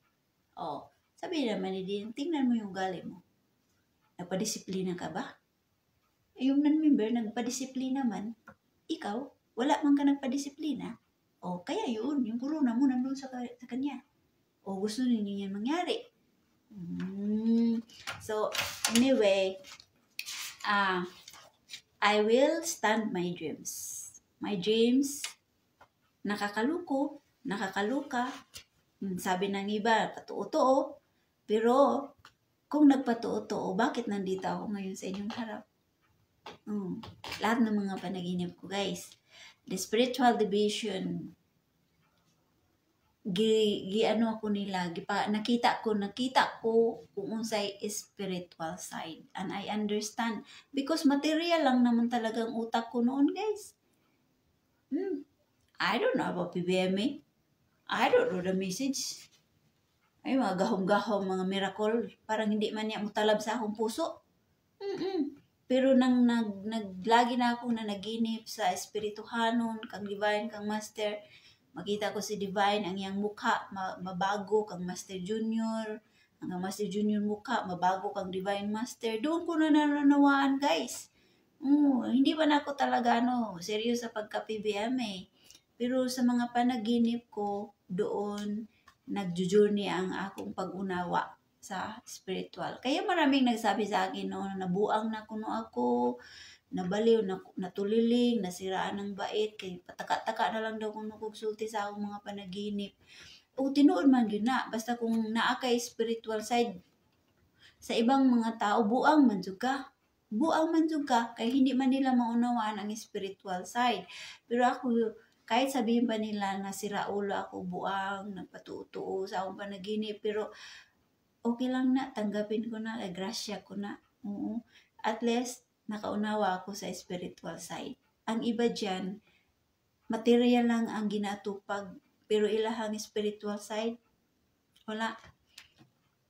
Sabihin naman ni Din, tingnan mo yung gali mo. Nagpadisiplina ka ba? Yung non-member, nagpadisiplina man. Ikaw, wala man ka nagpadisiplina. Kaya yun, yung corona mo nandoon sa kanya. Gusto ninyo yan mangyari. So, anyway, I will stand my dreams. My dreams, nakakaluka. Sabi ng iba, patuo-tuo. Pero, kung nagpatuo-tuo, bakit nandito ako ngayon sa inyong harap? Lahat ng mga panaginip ko, guys. The spiritual division, ako nila, nakita ko kung unsay spiritual side, and I understand because material lang naman talagang utak ko noon, guys. I don't know about PBMA. I don't know the message. Ay, mga gahom-gahom, mga miracle, parang hindi man niya mutalab sa akong puso. Pero lagi na ako na naginip sa espirituhanon, kang Divine, kang Master. Makita ko si Divine, ang iyang mukha, mabago kang Master Junior. Ang Master Junior mukha, mabago kang Divine Master. Doon ko na nananawaan, guys. Hindi ba na ako talaga, serious sa pagka-PBMA. Pero sa mga panaginip ko, doon, nag-journey ang akong pag-unawa sa spiritual. Kaya maraming nagsabi sa akin, nabuang na kuno ako, nabaliw, natuliling, nasiraan ng bait, kay pataka-taka na lang daw kung nakugsulti sa akong mga panaginip. O tinuod man yun na, basta kung naa kay spiritual side, sa ibang mga tao, buang man jud ka. Buang man jud ka, kay hindi man nila maunawaan ang spiritual side. Pero ako, kahit sabihin pa nila na sira ulo ako, buang, nagpatuo-tuo sa akong panaginip, pero okay lang na, tanggapin ko na, grasya ko na. Oo. At least, nakaunawa ako sa spiritual side. Ang iba dyan, material lang ang ginatupag, pero ilahang spiritual side, wala.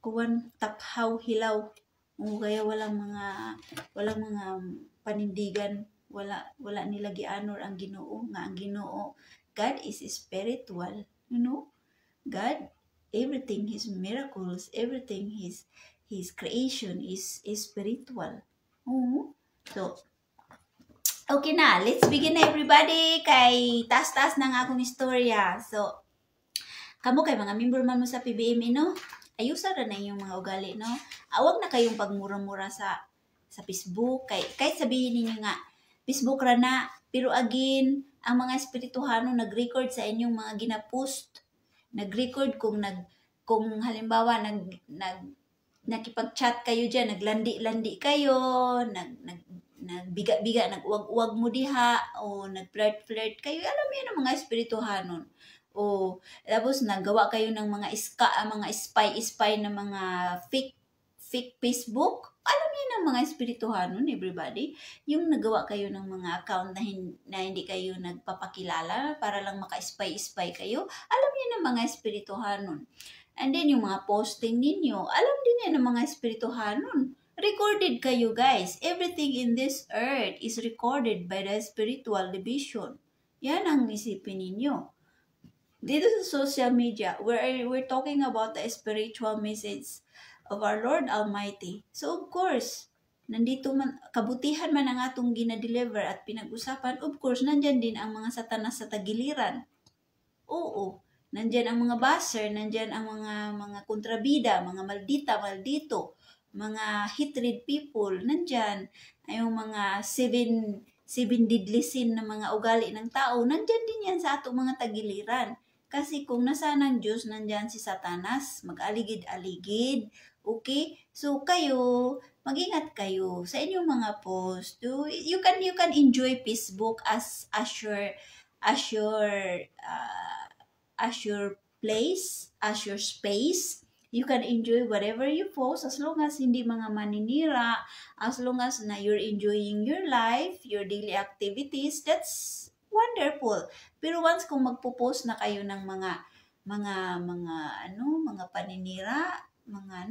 Kuwan takhaw hilaw. O kaya walang mga panindigan, wala nila gianor ang Ginoo, nga ang Ginoo, God is spiritual, you know? God, everything his miracles, everything his creation is spiritual. So okay na, let's begin na everybody, kay taas-taas ng akong istorya. So kamo kay mga member man mo sa PBMA, no? Ayusa ra na yung mga ugali, no? Awag na kayong pagmura-mura sa Facebook. Kahit sabihin ninyo nga, Facebook ra na, pero again, ang mga espirituhano nag-record sa inyong mga ginapost. Nag-record kung halimbawa nakipag-chat kayo diyan, naglandi-landi kayo, nagbiga-biga, nag-uwag-uwag mo diha, o nag-flirt-flirt kayo. Alam mo yun ang mga espirituhanon. O tapos nagawa kayo ng mga spy na mga fake Facebook. Alam niyo ng mga espirituhanon, everybody, yung nagawa kayo ng mga account na hindi kayo nagpapakilala para lang maka-spy kayo. Alam niyo ng mga espirituhanon. And then yung mga posting ninyo, alam din yan ng mga espirituhanon. Recorded kayo, guys. Everything in this earth is recorded by the spiritual division. Yan ang isipin ninyo. Dito sa social media, we're talking about the spiritual message of our Lord Almighty. So of course, nandito man, kabutihan man ang atong ginadeliver at pinag-usapan, of course, nandyan din ang mga satanas sa tagiliran. Oo, nandyan ang mga baser, nandyan ang mga kontrabida, mga maldito, mga hatred people, nandyan ay yung mga seven deadly sin na mga ugali ng tao, nandyan din yan sa atong mga tagiliran. Kasi kung nasa ng Diyos, nandyan si Satanas, mag-aligid-aligid. Okay? So kayo, mag-ingat kayo sa inyong mga post. You can enjoy Facebook as your place, as your space. You can enjoy whatever you post as long as hindi mga maninira, as long as na you're enjoying your life, your daily activities. That's wonderful. Pero once kung magpo-post na kayo ng mga paninira,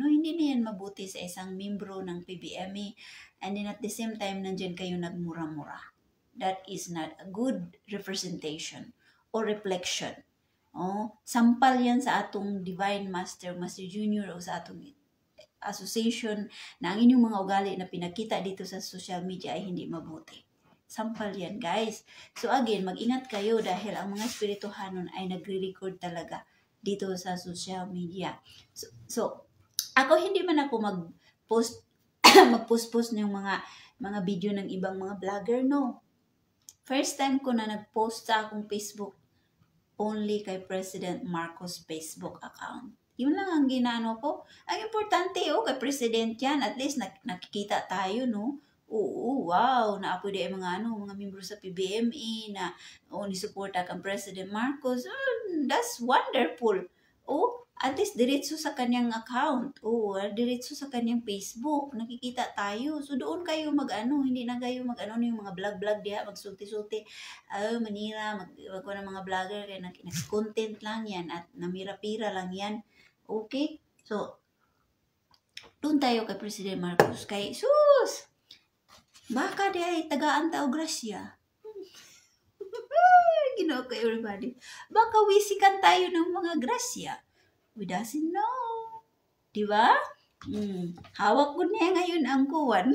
hindi na yan mabuti sa isang membro ng PBMA. And then at the same time, nandyan kayo nagmura-mura. That is not a good representation or reflection. Sampal yan sa atong Divine Master Junior, o sa atong association na ang inyong mga ugali na pinakita dito sa social media ay hindi mabuti. Sampal yan, guys. So again, mag-ingat kayo dahil ang mga espirituhanon ay nagre-record talaga dito sa social media. So ako hindi man ako mag-post ng mga video ng ibang mga vlogger, no. First time ko na nag-post sa akong Facebook only kay President Marcos Facebook account. Yun lang ang ginano ko. Ang importante, kay President yan. At least nakikita tayo, no? Oo, wow, naapoy di mga membro sa PBMA na nisuporta kang President Marcos. That's wonderful. At least diretso sa kanyang account. Diretso sa kanyang Facebook. Nakikita tayo. So doon kayo hindi na kayo yung mga vlog diha, magsulti-sulti. Manira, magkuha ng mga vlogger, kaya nag-content lang yan at namira-pira lang yan. Okay? So, doon tayo kay President Marcos. Kay sus! Baka di ay tagaan tao grasya. Ginoo ko everybody. Baka wisikan tayo ng mga grasya. We doesn't know. Diba? Hawak ko niya ngayon ang kuwan.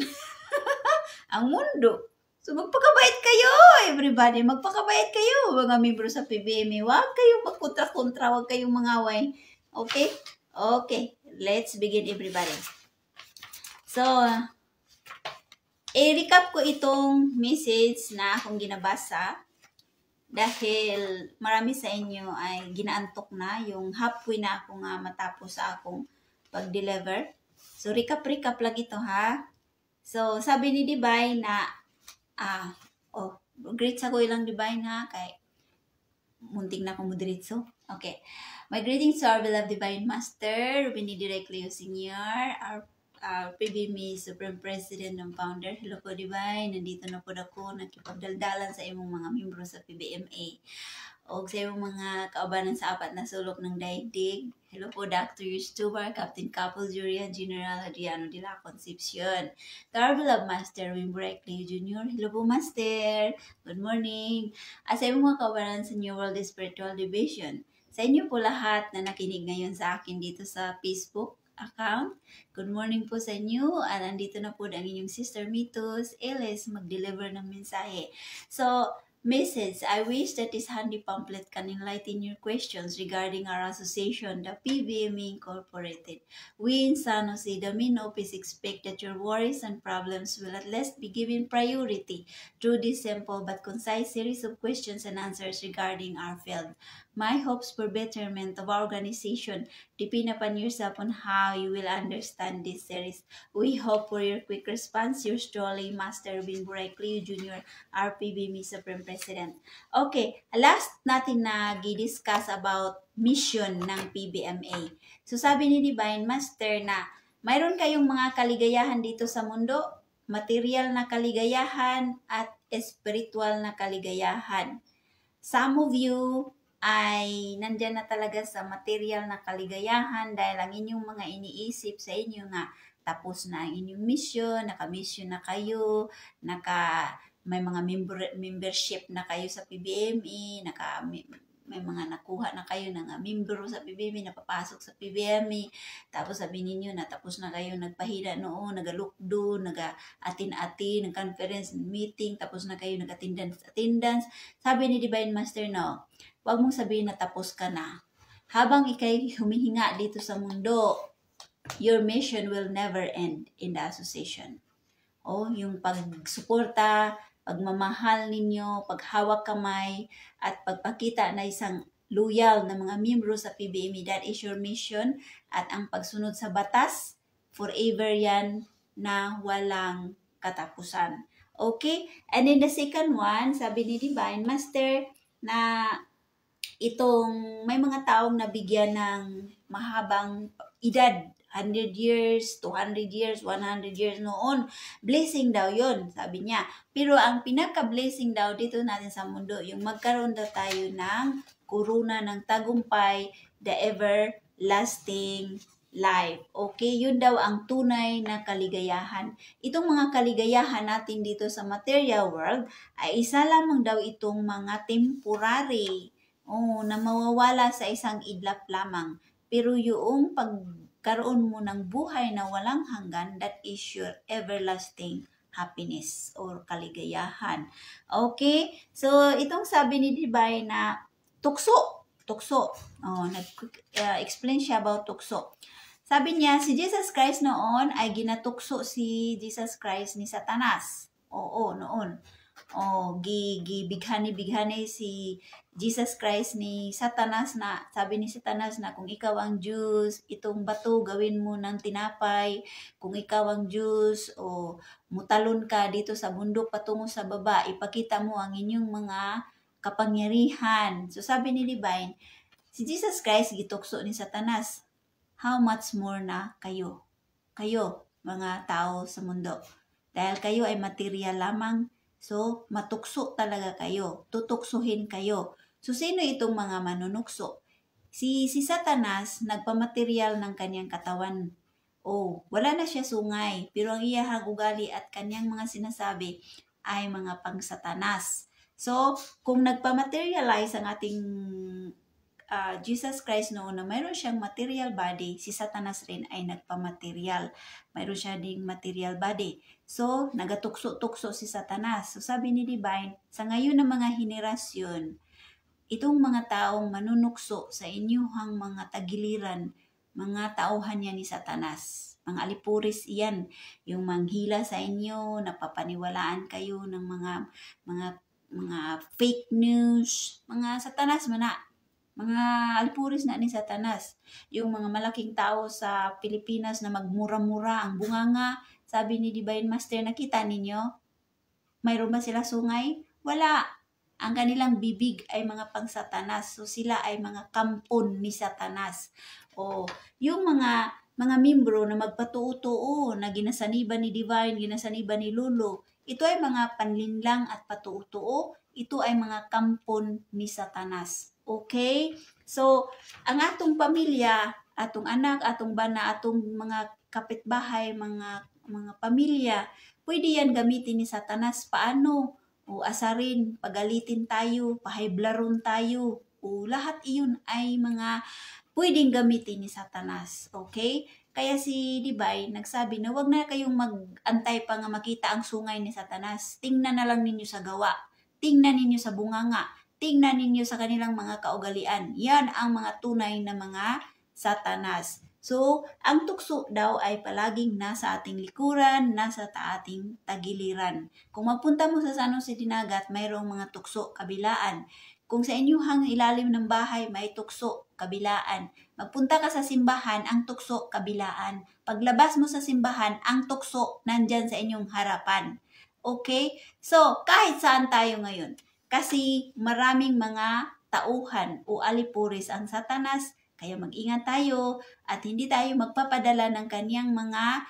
Ang mundo. So magpakabait kayo, everybody. Magpakabait kayo, mga membro sa PBMA. Huwag kayong magkontra-kontra. Huwag kayong mangaway. Okay? Okay. Let's begin, everybody. So, i-recap ko itong message na akong ginabasa dahil marami sa inyo ay ginaantok na yung halfway na ako nga matapos sa akong pag-deliver. So, recap lang ito ha. So, sabi ni Divine na, great sa ko ilang Divine ha, kay munting na akong moderitso. Okay. My greetings to our beloved Divine Master, Rubini Direct Leo Senior, our PBME Supreme President and Founder. Hello po Divine, nandito na po ako, nakipagdaldalan sa imong mga membro sa PBMA. O sa imong mga kaubanan sa apat na sulok ng daigdig. Hello po Dr. Stubar, Captain Capel Juria, General Adriano de la Concepcion. To our beloved Master, Wimbrek Leo Jr. Hello po Master, good morning. At sa imong mga kaubanan sa New World Spiritual Division. Sa inyo po lahat na nakinig ngayon sa akin dito sa Facebook account. Good morning po sa inyo. At andito na po ang inyong Sister Mitos, Elis, mag-deliver ng mensahe. So, message, I wish that this handy pamphlet can enlighten your questions regarding our association, the PBME Incorporated. We in San Jose, the main office, expect that your worries and problems will at least be given priority through this simple but concise series of questions and answers regarding our field. My hopes for betterment of our organization depend upon yourself on how you will understand this series. We hope for your quick response. Yours truly, Master Wimbrek Leo Jr., RPBME Supreme President. Okay, last natin na gi-discuss about mission ng PBMA. So sabi ni Divine Master na mayroon kayong mga kaligayahan dito sa mundo, material na kaligayahan at spiritual na kaligayahan. Some of you ay nandyan na talaga sa material na kaligayahan dahil ang inyong mga iniisip sa inyo nga tapos na ang inyong mission, naka-mission na kayo, may mga membership na kayo sa PBME, may mga nakuha na kayo ng membro sa PBME, napapasok sa PBME, tapos sabi ninyo na tapos na kayo nagpahila noon, nagalukdo, nag-atin-atin, ng conference, meeting, tapos na kayo nag-attendance. Sabi ni Divine Master, no, huwag mong sabihin na tapos ka na. Habang ikay humihinga dito sa mundo, your mission will never end in the association. Yung pagsuporta, pagmamahal ninyo, paghawak kamay, at pagpakita na isang loyal na mga miyembro sa PBME, that is your mission. At ang pagsunod sa batas, forever yan na walang katapusan. Okay? And then the second one, sabi ni Divine Master, na itong may mga taong nabigyan ng mahabang edad, 100 years, 200 years, 100 years noon. Blessing daw yon, sabi niya. Pero ang pinaka-blessing daw dito natin sa mundo, yung magkaroon daw tayo ng korona ng tagumpay, the everlasting life. Okay, yun daw ang tunay na kaligayahan. Itong mga kaligayahan natin dito sa material world, ay isa lamang daw itong mga temporary, na mawawala sa isang idlap lamang. Pero yung pagkaroon mo ng buhay na walang hanggan, that is your everlasting happiness or kaligayahan. Okay? So, itong sabi ni Divine na tukso. Nag-explain siya about tukso. Sabi niya, si Jesus Christ noon ay ginatukso si Jesus Christ ni Satanas. Noon. Bighani si Jesus Christ ni Satanas na, sabi ni Satanas na kung ikaw ang Diyos, itong bato gawin mo ng tinapay. Kung ikaw ang Diyos, mutalon ka dito sa bundok patungo sa baba, ipakita mo ang inyong mga kapangyarihan. So sabi ni Divine, si Jesus Christ gitukso ni Satanas. How much more na kayo? Kayo, mga tao sa mundo. Dahil kayo ay material lamang, so matukso talaga kayo. Tutuksuhin kayo. So, sino itong mga manunukso? Si Satanas, nagpamaterial ng kanyang katawan. Wala na siya sungay, pero ang iyahang ugali at kanyang mga sinasabi ay mga pang-Satanas. So, kung nagpamaterialize ang ating Jesus Christ noon na mayroon siyang material body, si Satanas rin ay nagpamaterial. Mayroon siya ding material body. So, nagatukso-tukso si Satanas. So, sabi ni Divine, sa ngayon ng mga henerasyon, itong mga taong manunukso sa inyuhang mga tagiliran, mga tauhan yan ni Satanas. Mga alipuris iyan, yung manghila sa inyo, napapaniwalaan kayo ng mga fake news, mga Satanas man na, mga alipuris na ni Satanas. Yung mga malaking tao sa Pilipinas na magmura-mura ang bunganga, sabi ni Divine Master, nakita ninyo? Mayroon ba sila sungay? Wala. Ang kanilang bibig ay mga pang-Satanas. So sila ay mga kampon ni Satanas. O yung mga membro na magpatuo-tuo na ginasaniba ni Divine, ginasaniba ni Lulu, ito ay mga panlinlang at patuo-tuo. Ito ay mga kampon ni Satanas. Okay? So, ang atong pamilya, atong anak, atong bana, atong mga kapitbahay, mga pamilya, pwede yan gamitin ni Satanas. Paano? O asarin, pagalitin tayo, pahayblaron tayo. O lahat iyon ay mga pwedeng gamitin ni Satanas. Okay? Kaya si Divine nagsabi na wag na kayong mag-antay pa nga makita ang sungay ni Satanas. Tingnan na lang ninyo sa gawa. Tingnan ninyo sa bunganga. Tingnan ninyo sa kanilang mga kaugalian. Yan ang mga tunay na mga Satanas. So, ang tukso daw ay palaging nasa ating likuran, nasa ating tagiliran. Kung mapunta mo sa San Jose Dinagat, mayroong mga tukso, kabilaan. Kung sa inyong ilalim ng bahay, may tukso, kabilaan. Magpunta ka sa simbahan, ang tukso, kabilaan. Paglabas mo sa simbahan, ang tukso, nandyan sa inyong harapan. Okay? So, kahit saan tayo ngayon. Kasi maraming mga tauhan o alipuris ang Satanas, kaya mag-ingat tayo at hindi tayo magpapadala ng kanyang mga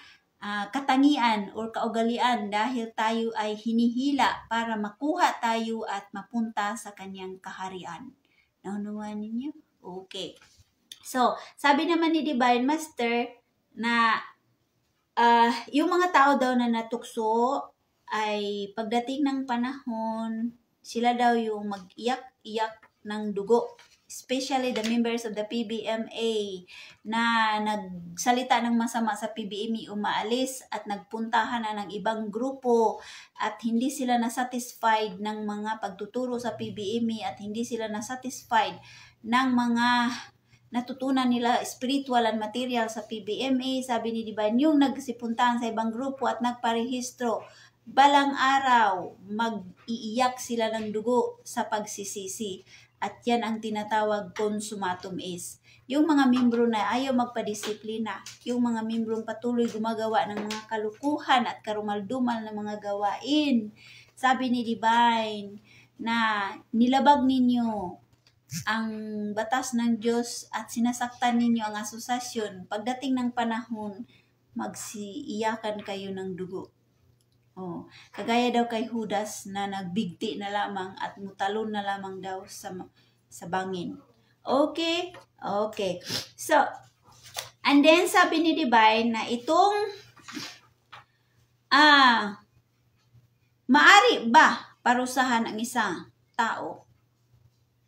katangian o kaugalian dahil tayo ay hinihila para makuha tayo at mapunta sa kanyang kaharian. Naunawan ninyo? Okay. So, sabi naman ni Divine Master na yung mga tao daw na natukso ay pagdating ng panahon, sila daw yung mag-iyak-iyak ng dugo. Especially the members of the PBMA na nagsalita ng masama sa PBMA umaalis at nagpuntahan na ng ibang grupo at hindi sila na-satisfied ng mga pagtuturo sa PBMA at hindi sila na-satisfied ng mga natutunan nila spiritual and material sa PBMA. Sabi ni Divine, yung nagsipuntahan sa ibang grupo at nagparehistro, balang araw mag-iiyak sila ng dugo sa pagsisisi. At yan ang tinatawag consumatum is. Yung mga membro na ayaw magpadisiplina, yung mga membrong patuloy gumagawa ng mga kalukuhan at karumaldumal na mga gawain. Sabi ni Divine na nilabag ninyo ang batas ng Diyos at sinasaktan ninyo ang asosasyon. Pagdating ng panahon, magsiiyakan kayo ng dugo. Oh, kagaya daw kay Judas na nagbigti na lamang at mutalon na lamang daw sa bangin. Okay? Okay. So, and then sabi ni Divine na itong maari ba parusahan ang isang tao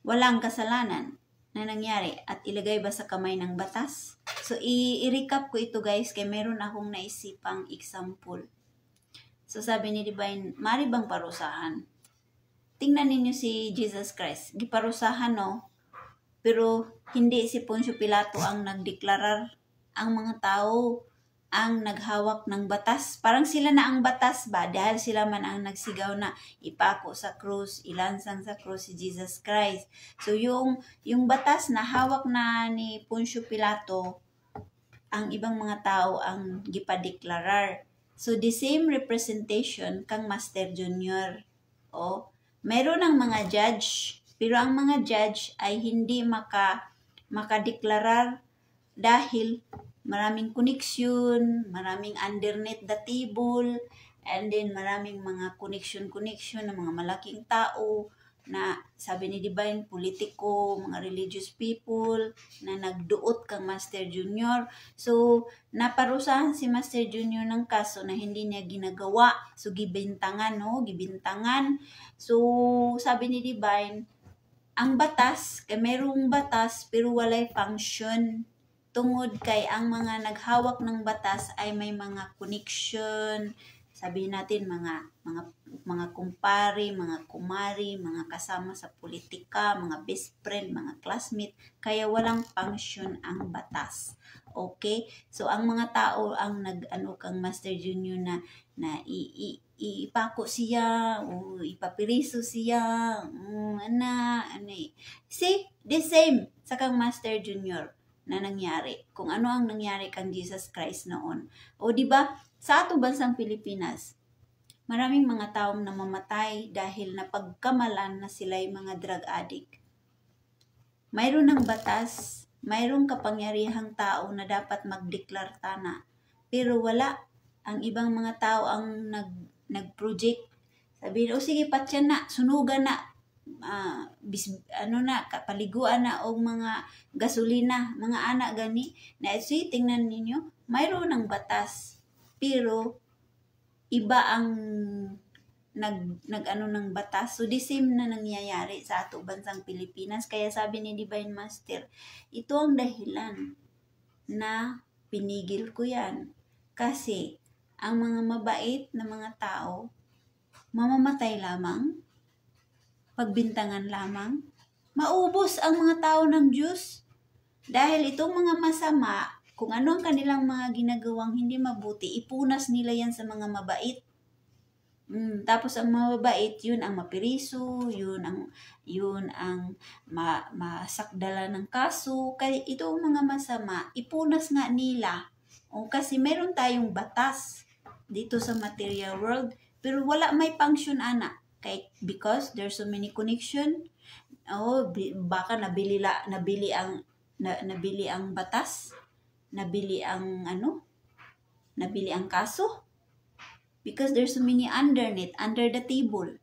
walang kasalanan na nangyari at ilagay ba sa kamay ng batas? So, i-recap ko ito guys kaya meron akong naisipang example. So sabi ni Divine, mari bang parusahan? Tingnan ninyo si Jesus Christ. Giparusahan no? Pero hindi si Poncio Pilato ang nagdeklarar. Ang mga tao ang naghawak ng batas. Parang sila na ang batas ba? Dahil sila man ang nagsigaw na ipako sa krus, ilansang sa krus si Jesus Christ. So yung batas na hawak na ni Poncio Pilato, ang ibang mga tao ang gipadeklarar. So, the same representation kang Master Junior. O, meron ng mga judge, pero ang mga judge ay hindi makadeklarar dahil maraming koneksyon, maraming underneath the table, and then maraming mga connection ng mga malaking tao na sabi ni Divine, politiko, mga religious people na nagduot kang Master Junior. So, naparusahan si Master Junior ng kaso na hindi niya ginagawa. So, gibintangan, no? Gibintangan. So, sabi ni Divine, ang batas, kay merong batas pero walay function. Tungod kay ang mga naghawak ng batas ay may mga connection sabihin natin mga kumpare, mga kumari, mga kasama sa politika, mga best friend, mga classmate, kaya walang function ang batas. Okay? So ang mga tao ang nag-ano kang Master Junior na ipako siya o ipapiriso siya, see, the same sa kang Master Junior na nangyari. Kung ano ang nangyari kang Jesus Christ noon. O di ba sa ato bansang Pilipinas, maraming mga taong namamatay dahil napagkamalan na sila'y mga drug addict. Mayroon ng batas, mayroong kapangyarihang tao na dapat magdeklarta na. Pero wala. Ang ibang mga tao ang nag-project. Sabihin, sige, patyan na, sunugan na, kapaliguan na o mga gasolina, mga anak gani. Na tingnan ninyo, mayroon ng batas. Pero iba ang nag-ano ng batas. So the same na nangyayari sa ato bansang Pilipinas. Kaya sabi ni Divine Master, ito ang dahilan na pinigil ko yan. Kasi ang mga mabait na mga tao, mamamatay lamang, pagbintangan lamang, maubos ang mga tao ng Diyos. Dahil itong mga masama, kung ano ang kanilang mga ginagawang hindi mabuti, ipunas nila yan sa mga mabait. Tapos ang mababait, yun ang mapiriso, yun ang masakdala ng kaso. Kaya itong mga masama, ipunas nga nila. Kasi meron tayong batas dito sa material world, pero wala may function ana. Because there's so many connection. Baka nabili ang batas, nabili ang kaso, because there's so many underneath, under the table.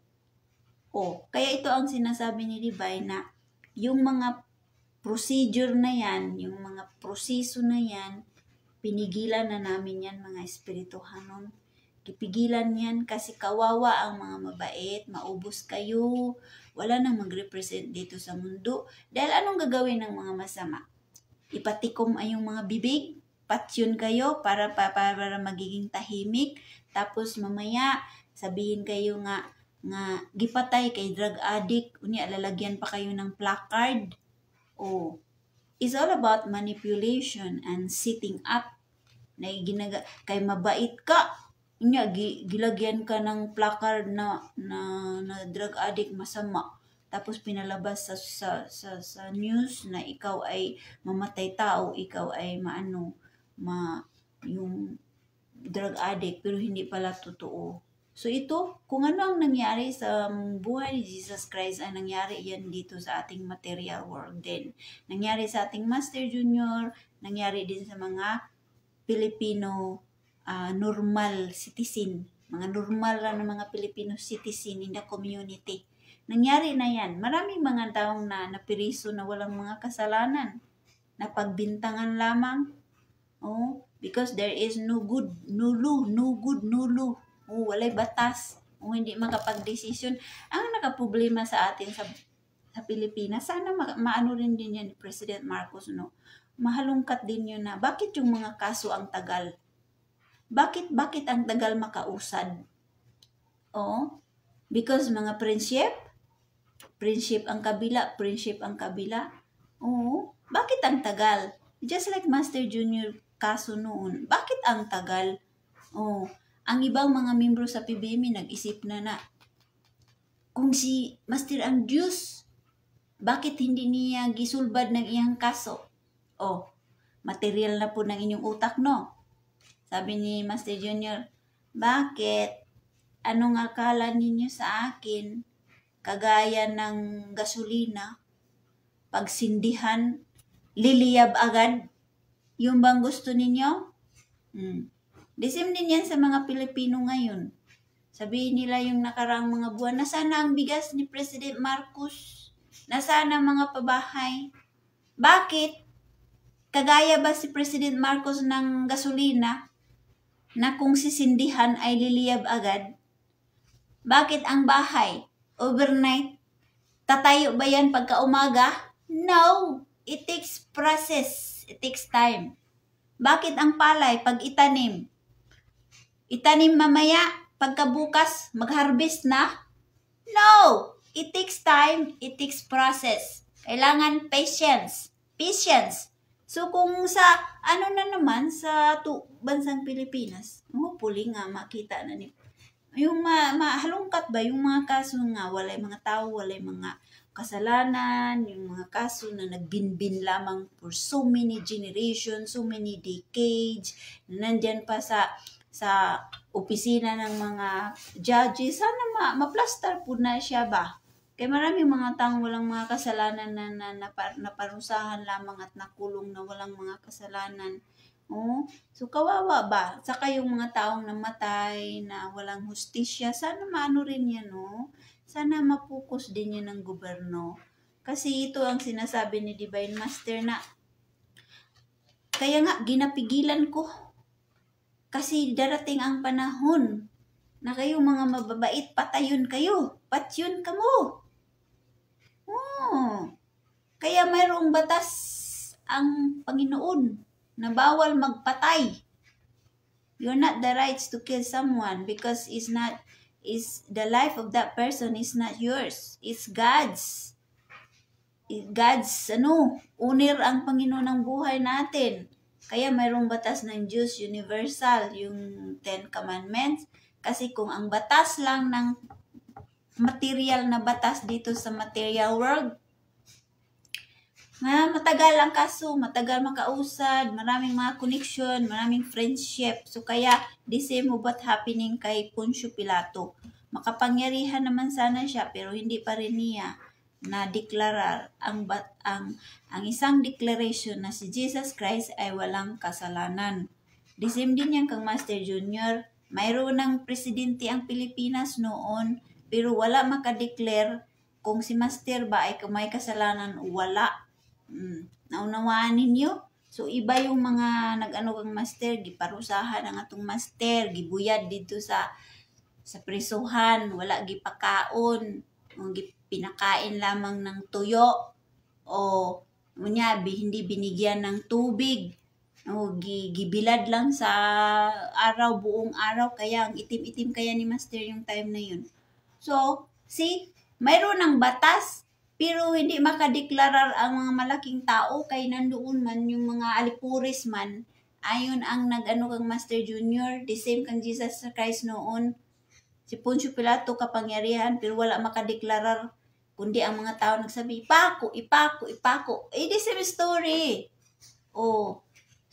Kaya ito ang sinasabi ni Divine na yung mga procedure na yan, yung mga proseso na yan, pinigilan na namin yan, mga espirituhanon. Kipigilan yan kasi kawawa ang mga mabait, maubos kayo, wala nang mag-represent dito sa mundo. Dahil anong gagawin ng mga masama? Ipatikom ay yung mga bibig, patsyon kayo para magiging tahimik. Tapos mamaya sabihin kayo nga gipatay kay drug addict, unya lalagyan pa kayo ng placard. It's all about manipulation and sitting up. Kay mabait ka, unya gilagyan ka ng placard na drug addict masama. Tapos pinalabas sa news na ikaw ay mamatay tao, ikaw ay yung drug addict, pero hindi pala totoo. So ito, kung ano ang nangyari sa buhay ni Jesus Christ, ang nangyari yan dito sa ating material world din. Nangyari sa ating Master Junior, nangyari din sa mga Pilipino normal citizen, mga normal lang na mga Filipino citizen in the community. Nangyari na yan. Maraming mga taong napiriso na walang mga kasalanan, na pagbintangan lamang. Because there is no good, no law. Walay batas. Hindi makapag-desisyon. Ang nakaproblema sa atin sa Pilipinas, sana maano rin din yan ni President Marcos, no? Mahalungkat din yun na, bakit yung mga kaso ang tagal? Bakit ang tagal makausad? Because mga friendship ang kabila. Bakit ang tagal? Just like Master Junior kaso noon, bakit ang tagal? Ang ibang mga membro sa PBM nag-isip na kung si Master ang Diyos, bakit hindi niya gisulbad ng iyang kaso? Material na po ng inyong utak, no? Sabi ni Master Junior, bakit? Anong akala ninyo sa akin? Kagaya ng gasolina, pagsindihan, liliyab agad? Yung bang gusto ninyo? The same din yan sa mga Pilipino ngayon. Sabihin nila yung nakaraang mga buwan, nasana ang bigas ni President Marcos? Nasana ang mga pabahay? Bakit? Kagaya ba si President Marcos ng gasolina na kung sisindihan ay liliyab agad? Bakit ang bahay? Overnight? Tatayo ba yan pagka umaga? No! It takes process. It takes time. Bakit ang palay pag itanim? Itanim mamaya, pagkabukas, mag-harvest na? No! It takes time, it takes process. Kailangan patience. Patience. So kung sa na naman sa bansang Pilipinas, hopefully nga makita na ni yung mahalungkat ba yung mga kaso nga walay mga tao, walay mga kasalanan, yung mga kaso na nagbinbin lamang for so many generations, so many decades, nandyan pa sa opisina ng mga judges. Sana ma-plaster po na siya ba? Kaya maraming mga taong walang mga kasalanan na naparusahan lamang at nakulong na walang mga kasalanan. Oh, so kawawa ba? Saka yung mga taong namatay na walang hustisya, sana maano rin yan, no? Sana mapokus din yan ng gobyerno. Kasi ito ang sinasabi ni Divine Master na kaya nga ginapigilan ko. Kasi darating ang panahon na kayo mga mababait, patayon kayo. Patyon ka mo. Oh. Kaya mayroong batas ang Panginoon na bawal magpatay. You're not the rights to kill someone because the life of that person is not yours. It's God's. God's unir ang Panginoon ng buhay natin. Kaya mayroong batas ng Diyos universal, yung 10 Commandments. Kasi kung ang batas lang ng material na batas dito sa material world, matagal ang kaso, matagal makausad, maraming mga connection, maraming friendship. So kaya, the same what happening kay Poncio Pilato. Makapangyarihan naman sana siya, pero hindi pa rin niya na deklarar ang isang declaration na si Jesus Christ ay walang kasalanan. The same din yan kang Master Junior. Mayroon ng presidente ang Pilipinas noon, pero wala makadeclare kung si Master ba ay may kasalanan o wala. Naunawaan ninyo? So iba yung mga nag-ano kang Master, giparusahan ang atong Master, gibuyad dito sa prisuhan, wala gipakaon, pinakain lamang ng tuyo o hindi binigyan ng tubig. Gibilad lang sa araw, buong araw, kaya ang itim-itim kaya ni Master yung time na yun. So, see, mayroon ng batas, pero hindi makadeklarar ang mga malaking tao, kay nandoon man yung mga alipuris man, ayon ang nag-ano kang Master Junior, the same kang Jesus Christ noon. Si Poncio Pilato kapangyarihan, pero wala makadeklarar, kundi ang mga tao nagsabi, ipako. The same story. Oh.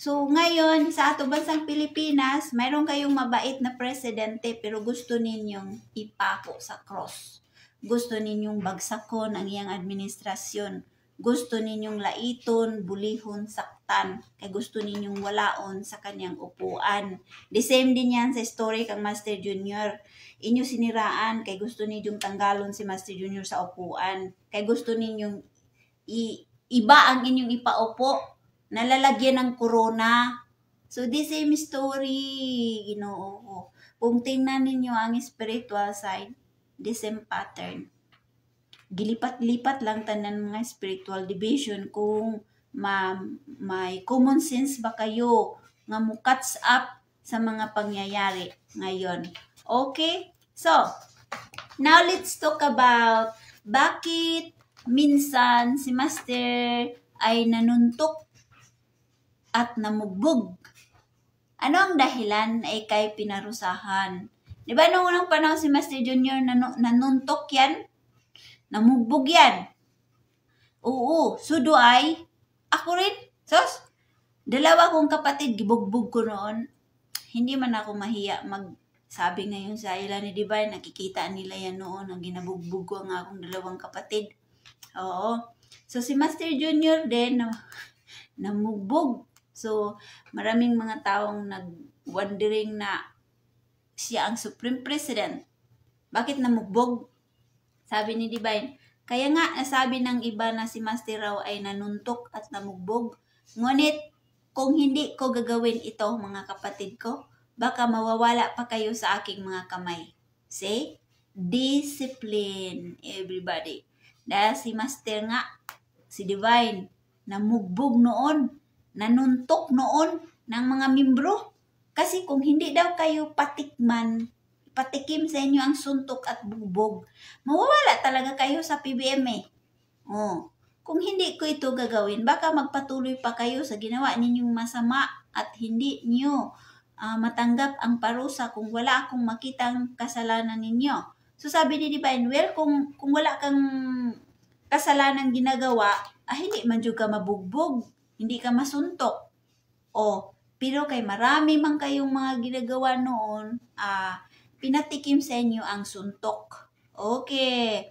So, ngayon, sa ato bansang Pilipinas, mayroon kayong mabait na presidente, pero gusto ninyong ipako sa cross. Gusto ninyong bagsakon ang iyang administrasyon. Gusto ninyong laiton, bulihon, saktan. Kaya gusto ninyong walaon sa kanyang upuan. The same din yan sa story kang Master Junior. Inyo siniraan, kay gusto ninyong tanggalon si Master Junior sa upuan. Kay gusto ninyong iba ang inyong ipaupo, nalalagyan ng corona. So, the same story, Ginoo. Kung tingnan ninyo ang spiritual side, the same pattern. Gilipat-lipat lang tanan mga spiritual division kung may common sense ba kayo nga mukats up sa mga pangyayari ngayon. Okay? So, now let's talk about bakit minsan si Master ay nanuntok at namugbog. Ano ang dahilan ay kay pinarusahan? Di ba noong unang panahon si Master Junior nanuntok yan? Namugbog yan. Oo, sudo ay ako rin. Sos, dalawa kong kapatid, gibugbog ko noon. Hindi man ako mahiya magsabi ngayon sa ila ni Divine, nakikita nila yan noon, ang ginabugbog ko ang akong dalawang kapatid. Oo. So si Master Junior din, namugbog. So, maraming mga taong nag-wondering na siya ang Supreme President. Bakit namugbog? Sabi ni Divine, kaya nga nasabi ng iba na si Master raw ay nanuntok at namugbog. Ngunit, kung hindi ko gagawin ito, mga kapatid ko, baka mawawala pa kayo sa aking mga kamay. Say, discipline, everybody. Dahil si Master nga, si Divine, namugbog noon, nanuntok noon ng mga membro. Kasi kung hindi daw kayo patikman, patikim sa inyo ang suntok at bugbog, mawawala talaga kayo sa PBMA. Kung hindi ko ito gagawin, baka magpatuloy pa kayo sa ginawa ninyong masama at hindi niyo matanggap ang parusa kung wala akong makitang kasalanan ninyo. So sabi ni Divine, well, kung wala kang kasalanan ginagawa, hindi man ka mabugbog, hindi ka masuntok. Pero kay marami man kayong mga ginagawa noon, pinatikim sa inyo ang suntok. Okay.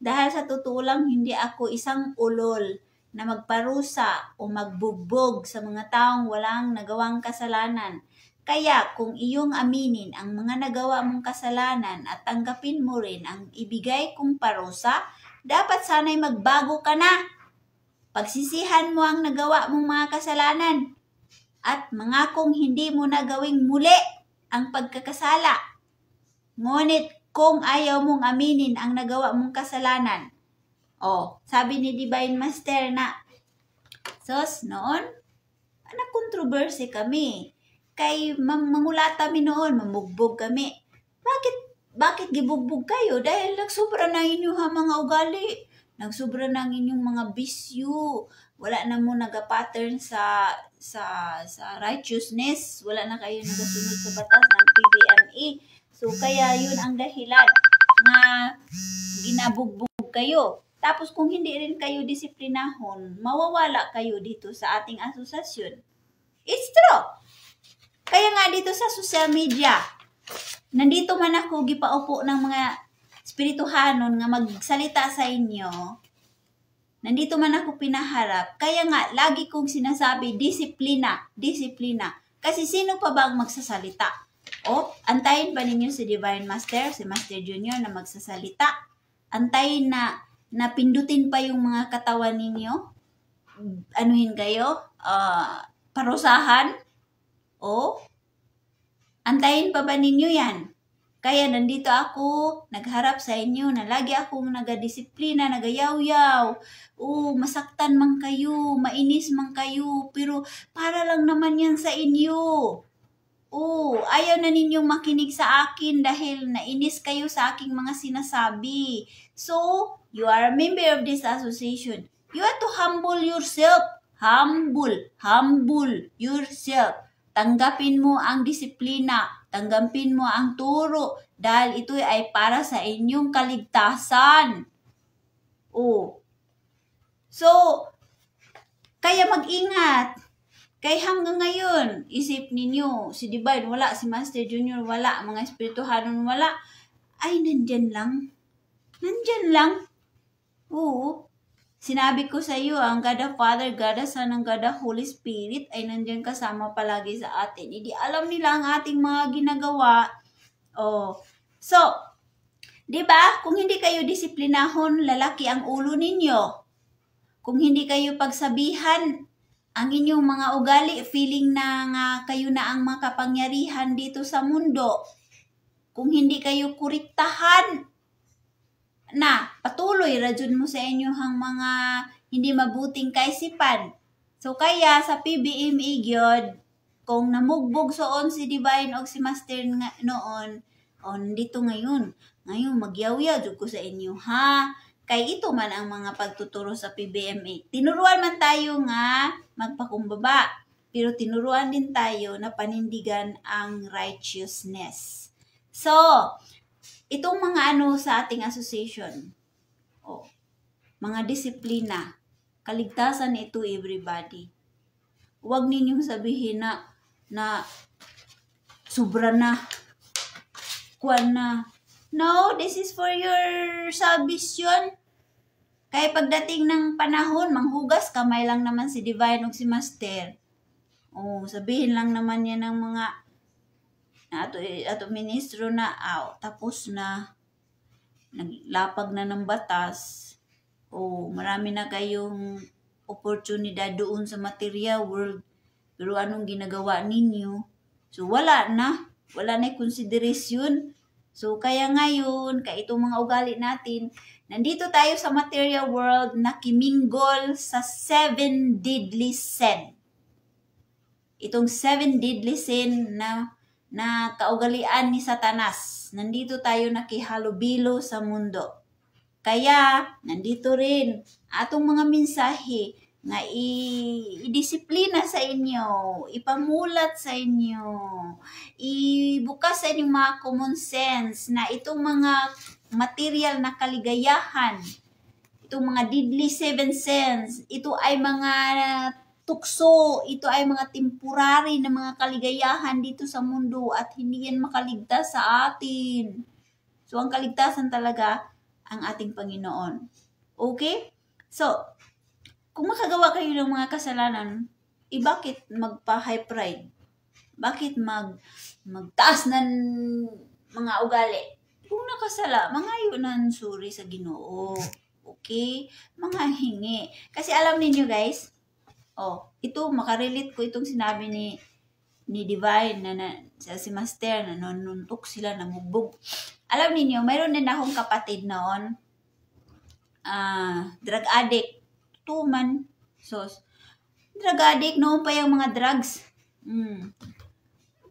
Dahil sa totoo lang, hindi ako isang ulol na magparusa o magbugbog sa mga taong walang nagawang kasalanan. Kaya kung iyong aminin ang mga nagawa mong kasalanan at tanggapin mo rin ang ibigay kong parusa, dapat sana'y magbago ka na. Pagsisihan mo ang nagawa mong mga kasalanan at mangakong hindi mo na gawing muli ang pagkakasala. Ngunit kung ayaw mong aminin ang nagawa mong kasalanan, sabi ni Divine Master na, sos, noon, nag-controversy kami. Kay mangulata mi noon, mamugbog kami. Bakit gibugbog kayo? Dahil nagsubra na inyong mga ugali. Nagsubra na inyong mga bisyo. Wala na mo naga-pattern sa righteousness. Wala na kayo nagasunod sa batas ng PBMA. So, kaya yun ang dahilan na ginabugbog kayo. Tapos, kung hindi rin kayo disiplinahon, mawawala kayo dito sa ating asosasyon. It's true. Kaya nga dito sa social media, nandito man ako gipaupo ng mga espirituhanon nga magsalita sa inyo. Nandito man ako pinaharap. Kaya nga, lagi kong sinasabi, disiplina. Kasi sino pa ba ang magsasalita? Antayin pa ninyo si Divine Master, si Master Junior na magsasalita. Antayin na pindutin pa yung mga katawan ninyo. Anuhin kayo? Parusahan? Antayin pa ba ninyo yan? Kaya nandito ako, nagharap sa inyo na lagi akong nagadisiplina, nagayaw-yaw. Masaktan man kayo, mainis man kayo, pero para lang naman yan sa inyo. Ayaw na ninyong makinig sa akin dahil nainis kayo sa aking mga sinasabi. So, you are a member of this association. You have to humble yourself. Humble yourself. Tanggapin mo ang disiplina. Tanggapin mo ang turo dahil ito ay para sa inyong kaligtasan. So, kaya mag-ingat. Kaya hanggang ngayon, isip ninyo, si Divine wala, si Master Junior wala, mga espirituhanon wala, ay nandyan lang. Sinabi ko sa iyo, ang God the Father, God the Son, ang God the Holy Spirit ay nandyan kasama palagi sa atin. Hindi alam nila ang ating mga ginagawa. So, di ba? Kung hindi kayo disiplinahon, lalaki ang ulo ninyo. Kung hindi kayo pagsabihan, ang inyong mga ugali, feeling na nga kayo na ang makapangyarihan dito sa mundo. Kung hindi kayo kuriktahan, patuloy radyon mo sa inyong mga hindi mabuting kaisipan. So kaya sa PBMA gyud, kung namugbog soon si Divine o si Master noon, nandito ngayon magyaw-yaw jud ko sa inyo ha. Kay ito man ang mga pagtuturo sa PBMA. Tinuruan man tayo nga magpakumbaba, pero tinuruan din tayo na panindigan ang righteousness. So, itong mga sa ating association, mga disiplina, kaligtasan ito everybody. Huwag ninyong sabihin na sobra na, kuwan na. No, this is for your salvation. Kaya pagdating ng panahon, manghugas kamay lang naman si Divine o si Master. Sabihin lang naman yan ng mga ato ministro na tapos na naglapag na ng batas. Marami na kayong oportunidad doon sa material world. Pero anong ginagawa ninyo? So wala na consideration. So kaya ngayon, itong mga ugali natin, nandito tayo sa material world na kiminggol sa 7 deadly sin. Itong 7 deadly sin na na kaugalian ni Satanas. Nandito tayo nakihalubilo sa mundo. Kaya, nandito rin atong mga mensahe na i-disiplina sa inyo, ipamulat sa inyo, ibukas sa inyong mga common sense na itong mga material na kaligayahan, itong mga deadly seven sense, ito ay mga tukso, ito ay mga temporary na mga kaligayahan dito sa mundo at hindi yan makaligtas sa atin. So, ang kaligtasan talaga ang ating Panginoon. Okay? So, kung makagawa kayo ng mga kasalanan, bakit magpa-high pride? Bakit magtaas ng mga ugali? Kung nakasala, mangayo ng suri sa Ginoo. Okay? Mga hingi. Kasi alam niyo guys, ito, makarelate ko itong sinabi ni Divine na si Master na nununtok sila, namugbog. Alam niyo, mayroon din akong kapatid noon, drug addict. Tuman. So, drug addict noon pa yung mga drugs.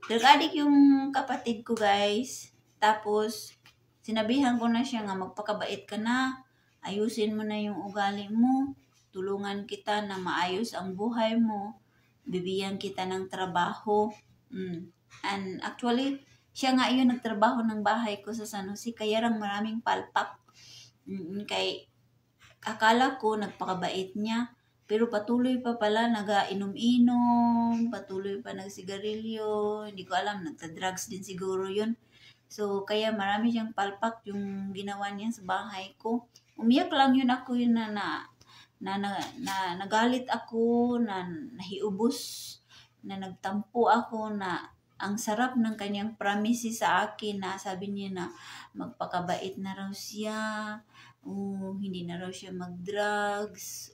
Drug addict yung kapatid ko guys. Tapos, sinabihan ko na siya nga, magpakabait ka na. Ayusin mo na yung ugali mo. Tulungan kita na maayos ang buhay mo. Bibigyan kita ng trabaho. And actually, siya nga yun nagtrabaho ng bahay ko sa San Jose. Kaya lang maraming palpak. Kay akala ko nagpakabait niya. Pero patuloy pa pala nag-inom-inom. Patuloy pa nagsigarilyo. Hindi ko alam, nagta-drugs din siguro yun. So, kaya marami siyang palpak yung ginawa niya sa bahay ko. Umiyak lang yun ako yun na nagalit ako, na nahiubos, na nagtampo ako, na ang sarap ng kanyang promises sa akin na sabi niya na magpakabait na raw siya, hindi na raw siya mag-drugs,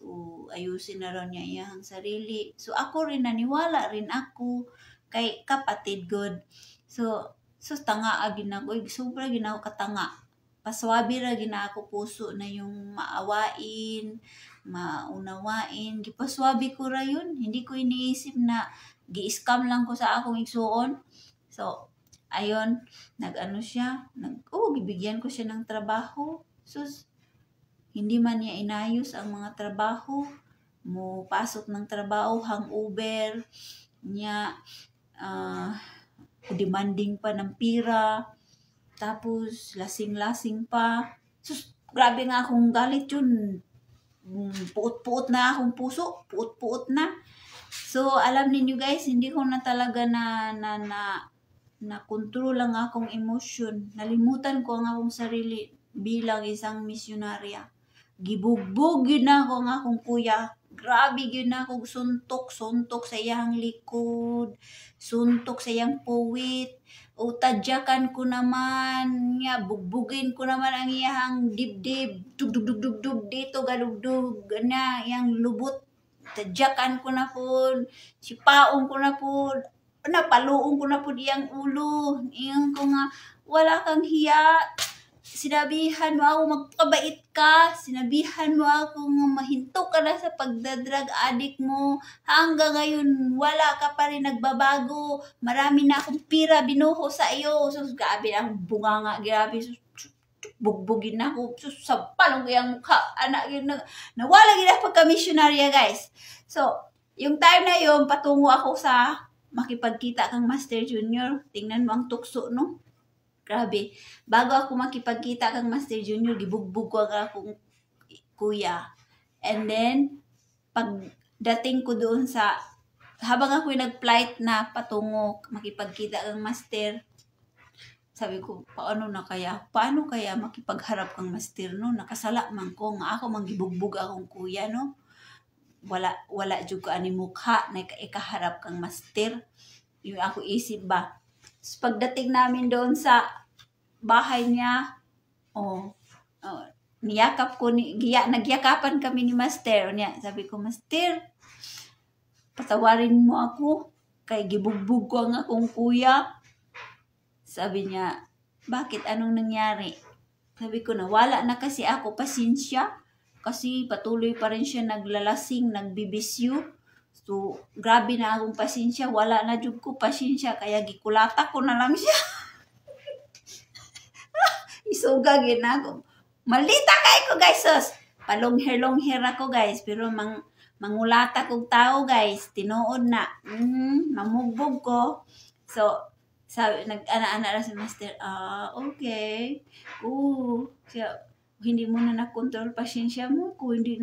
ayusin na raw niya iyang sarili. So ako rin, naniwala rin ako kay kapatid God. So tanga agin ako, sobra ginaw katanga. Paswabi ra gina ako puso na yung maawain, maunawain. Gipaswabi ko ra yun. Hindi ko iniisip na gi-scam lang ko sa akong igsuon. So, ayun, nag-ano siya, gibigyan ko siya ng trabaho. So, hindi man niya inayos ang mga trabaho. Mo pasok ng trabaho, hangover, niya, demanding pa ng pira. Tapos, lasing-lasing pa. Sus, grabe nga akong galit yun. Puot-puot na akong puso. Puot-puot na. So, alam niyo guys, hindi ko na talaga na control lang akong emosyon. Nalimutan ko ang akong sarili bilang isang misyonarya. Gibugbog yun na ako ang akong kuya. Grabe yun na ako. Suntok sa iyang likod. Suntok sa iyang puwit. Tadyakan ko naman niya, bugbugin ko naman ang iyang dibdib, dug dito, galugdug na, iyang lubot, tadyakan ko na po, sipaon ko na po, napaluong ko na po iyang ulo, iyang ko nga, wala kang hiya, sinabihan mo ako magpakabait ka, sinabihan mo ako nga mahinto ka na sa pagdadrag addict mo, hanggang ngayon wala ka pa rin nagbabago, marami na akong pira binuho sa iyo, so grabe na akong bunganga, grabe, bugbugin na ako, so sampalong kayang mukha, anak yun, nawala yun na pagka-missionarya guys. So, yung time na yun, patungo ako sa makipagkita kang Master Junior, tingnan mo ang tukso no. Grabe. Bago ako makipagkita kang Master Junior, gibugbog ko ang akong kuya. And then, pagdating ko doon sa, habang ako nag-flight na patungo, makipagkita kang Master, sabi ko, paano kaya makipagharap kang Master, no? Nakasala man ko, nga ako manggibugbog akong kuya, no? Wala jud ko ani mukha na ikaharap kang Master. Yung ako isip ba. So, pagdating namin doon sa bahay niya, niyakap ko, nagyakapan kami ni Master. Sabi ko, Master, patawarin mo ako, kay gibugbog ko ang akong kuya. Sabi niya, bakit? Anong nangyari? Sabi ko, nawala na kasi ako, pasensya. Kasi patuloy pa rin siya naglalasing, nagbibisyo. So, grabe na akong pasensya. Wala na jud ko pasensya. Kaya gikulata ko na lang siya. Isuga ginako. Malita kay ko guys, sus. Long hair ako guys. Pero mangulata kong tao guys. Tinuod na. Mamugbog ko. So, sabi, nag-ana-ana na si Master. Okay. Siya, hindi mo na nakontrol pasensya mo ko. Hindi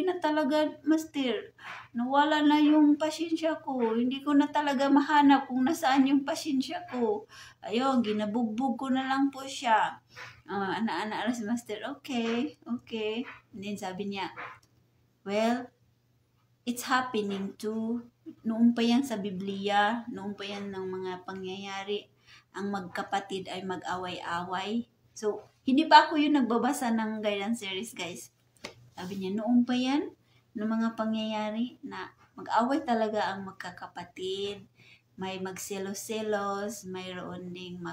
na talaga, Master. Nawala na yung pasensya ko. Hindi ko na talaga mahanap kung nasaan yung pasensya ko. Ayun, ginabugbog ko na lang po siya. Ana-ana si Master. Okay. And then sabi niya, well, it's happening too. Noong pa yan sa Biblia, noong pa yan ng mga pangyayari, ang magkapatid ay mag-away-away. So, hindi pa ako yung nagbabasa ng guidance series, guys. Sabi niya, noong pa yan, ng mga pangyayari na mag-away talaga ang magkakapatid. May magselos-selos, mayroon ding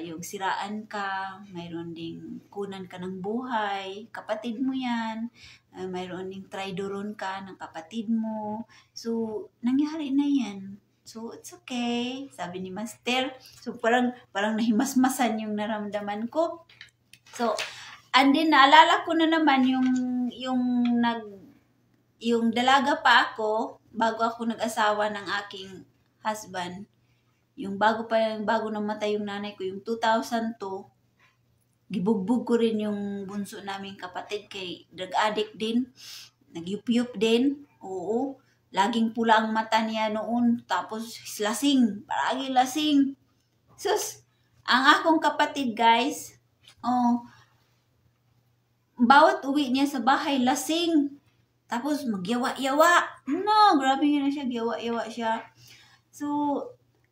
yung siraan ka, mayroon ding kunan ka ng buhay, kapatid mo yan, mayroon ding traidoron ka ng kapatid mo. So, nangyari na yan. So, it's okay. Sabi ni Master. So, parang nahimasmasan yung naramdaman ko. So, and then, naalala ko na naman yung dalaga pa ako, bago ako nag-asawa ng aking husband. Yung bago namatay yung nanay ko, yung 2002, gibugbog ko rin yung bunso naming kapatid kay drug addict din. Nagyup-yup din. Oo. Laging pula ang mata niya noon. Tapos lasing. Palagi lasing. Sus, ang akong kapatid guys, bawat uwi niya sa bahay, lasing. Tapos magyawa-yawa. No, grabe nga na siya. Gyawa-yawa siya. So,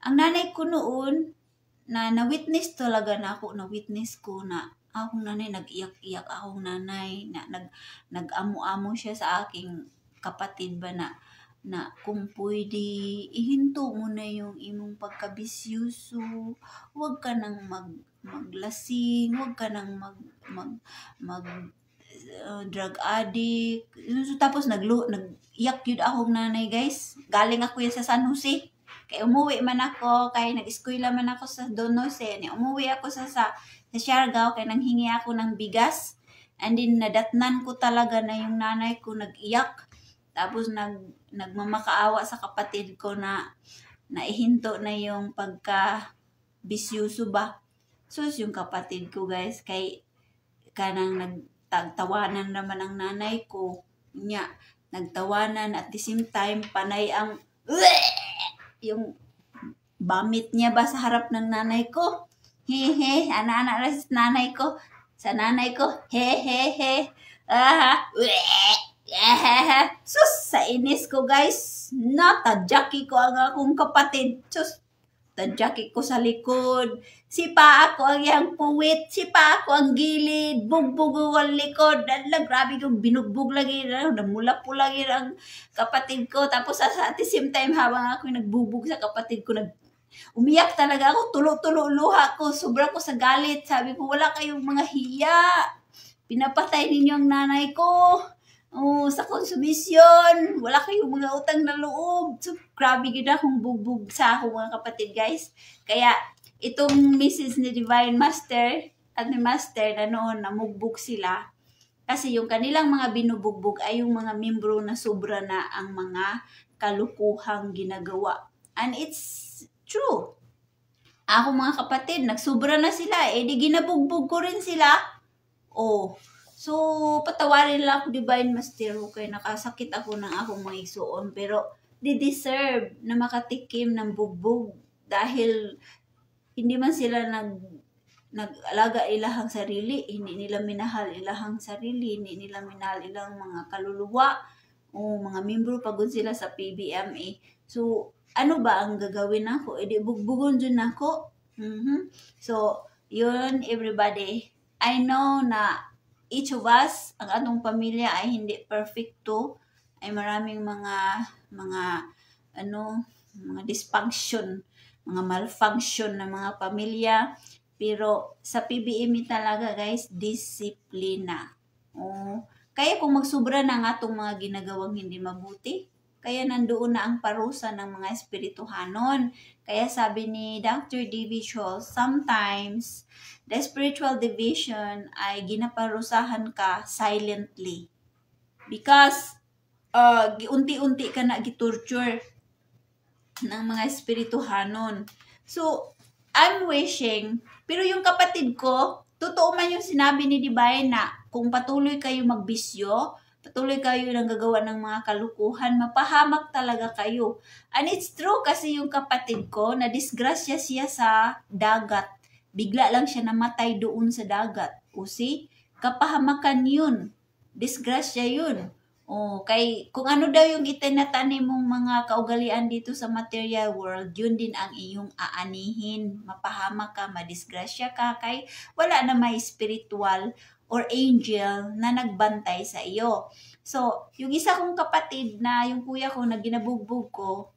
ang nanay ko noon, na-witness talaga na ako. Na-witness ko na akong nanay, nag-iyak-iyak akong nanay. Nag-amo-amo siya sa aking kapatid ba na kung pwede, ihinto mo na yung imong pagkabisyoso. Huwag ka nang maglasing, huwag ka nang drug addict. So, tapos nag-iyak yun akong nanay guys. Galing ako yun sa San Jose. Kaya umuwi man ako, kaya nag-eskwela man ako sa Don Jose. Umuwi ako sa Siargao, kaya nanghingi ako ng bigas. And then nadatnan ko talaga na yung nanay ko nag-iyak. Tapos nagmamakaawa sa kapatid ko na ihinto na yung pagka-bisyoso ba. So, yung kapatid ko guys, kay kanang nagtawanan naman ang nanay ko. Nagtawanan at the same time, panay ang yung bamit niya ba sa harap ng nanay ko. Hehe, ana-ana rin sa nanay ko. Sa nanay ko, hehehe. Sus, sa inis ko guys, tadjaki ko ang akong kapatid. Sus, tadjaki ko sa likod. Sipa ako ang yang puwit. Sipa ako ang gilid. Bugbog ang likod. Grabe kong binugbog lagi. Namula po lagi ang kapatid ko. Tapos at the same time, habang ako nagbubog sa kapatid ko, umiyak talaga ako. Tulo-tulo luha ko. Sobra ko sa galit. Sabi ko, wala kayong mga hiya. Pinapatay ninyo ang nanay ko. Sa konsumisyon, wala kayong mga utang na loob. So, grabe gina akong bugbog sa akong mga kapatid, guys. Kaya, itong Mrs. ni Divine Master at ni Master na noon, namugbog sila. Kasi yung kanilang mga binubugbog ay yung mga membro na sobra na ang mga kalukuhang ginagawa. And it's true. Ako mga kapatid, nagsubra na sila. Di ginabugbog ko rin sila. So, patawarin lang ako, Divine Master, okay, nakasakit ako ng akong mga isuon, pero they deserve na makatikim ng bugbog dahil hindi man sila nag-alaga ilahang sarili, hindi nila minahal ilahang sarili, hindi nila minahal ilang mga kaluluwa o mga membro pagod sila sa PBMA. So, ano ba ang gagawin ako? Di bugbugon dyan ako. So, yun, everybody. I know na each of us, ang atong pamilya ay hindi perfecto, ay maraming mga dysfunction, mga malfunction na mga pamilya. Pero sa PBMA talaga guys, disiplina. Kaya kung magsubra na nga itong mga ginagawang hindi mabuti, Kaya nandoon na ang parusa ng mga espirituhanon. Kaya sabi ni Dr. D.V. Scholl, sometimes the spiritual division ay ginaparusahan ka silently. Because unti-unti ka na gitorture ng mga espirituhanon. So, I'm wishing, pero yung kapatid ko, totoo man yung sinabi ni Divine na kung patuloy kayo magbisyo, patuloy kayo nang gagawa ng mga kalukuhan, mapahamak talaga kayo. And it's true kasi yung kapatid ko, na-disgrasya siya sa dagat. Bigla lang siya namatay doon sa dagat. O see, kapahamakan yun. Disgrasya yun. O, kay, kung ano daw yung itinatanim mong mga kaugalian dito sa material world, yun din ang iyong aanihin. Mapahamak ka, madisgrasya ka, kay wala na may spiritual or angel na nagbantay sa iyo. So, yung isa kong kapatid na yung kuya ko na ginabugbog ko,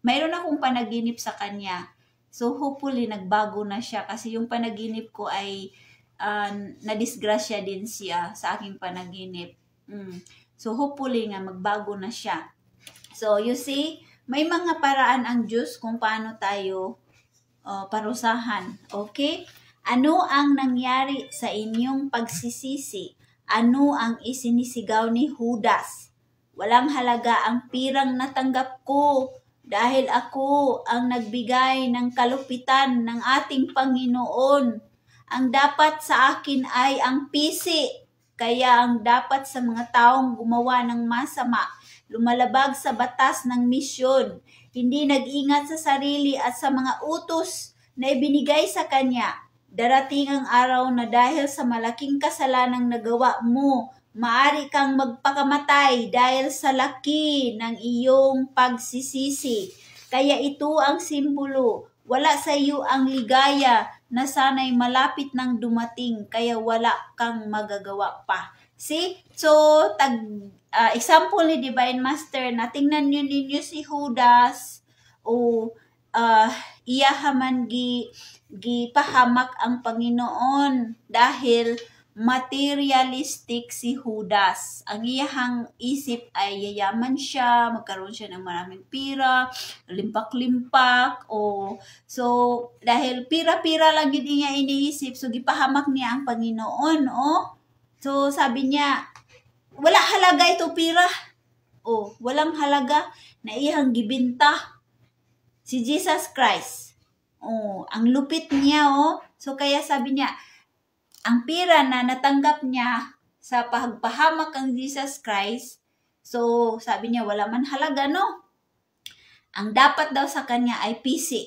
mayroon akong panaginip sa kanya. So, hopefully, nagbago na siya kasi yung panaginip ko ay nadisgrasya din siya sa aking panaginip. So, hopefully nga magbago na siya. So, you see, may mga paraan ang Diyos kung paano tayo parusahan. Okay? Ano ang nangyari sa inyong pagsisisi? Ano ang isinisigaw ni Judas? Walang halaga ang pirang natanggap ko dahil ako ang nagbigay ng kalupitan ng ating Panginoon. Ang dapat sa akin ay ang pisi. Kaya ang dapat sa mga taong gumawa ng masama, lumalabag sa batas ng misyon, hindi nag-ingat sa sarili at sa mga utos na ibinigay sa kanya. Darating ang araw na dahil sa malaking kasalanang nagawa mo, maaari kang magpakamatay dahil sa laki ng iyong pagsisisi. Kaya ito ang simbolo. Wala sa iyo ang ligaya na sana'y malapit nang dumating, kaya wala kang magagawa pa. See? So, example ni Divine Master na tingnan nyo ninyo si Judas o iyahaman gipahamak ang Panginoon dahil materialistic si Judas. Ang iyahang isip ay yayaman siya, magkaroon siya ng maraming pira, limpak-limpak, so dahil pira-pira lang yun niya iniisip, so gipahamak niya ang Panginoon, So sabi niya, wala halaga ito pira. Walang halaga na iyang gibinta si Jesus Christ. Ang lupit niya, So kaya sabi niya, ang pira na natanggap niya sa pagpahamak ng Jesus Christ, so sabi niya wala man halaga, no? Ang dapat daw sa kanya ay pisi.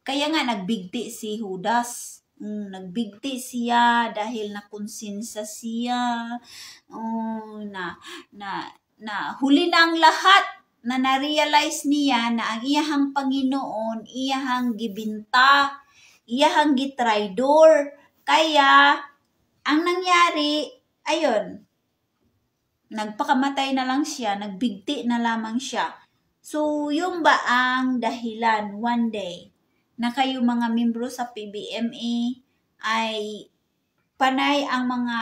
Kaya nga nagbigti si Judas. Nagbigti siya dahil nakonsinsa siya. Na huli na ang lahat na na-realize niya na ang iyahang Panginoon, iyahang gibinta, iyahang gitraidor. Kaya, ang nangyari, ayun, nagpakamatay na lang siya, nagbigti na lamang siya. So, yung ba ang dahilan one day na kayo mga membro sa PBMA ay panay ang mga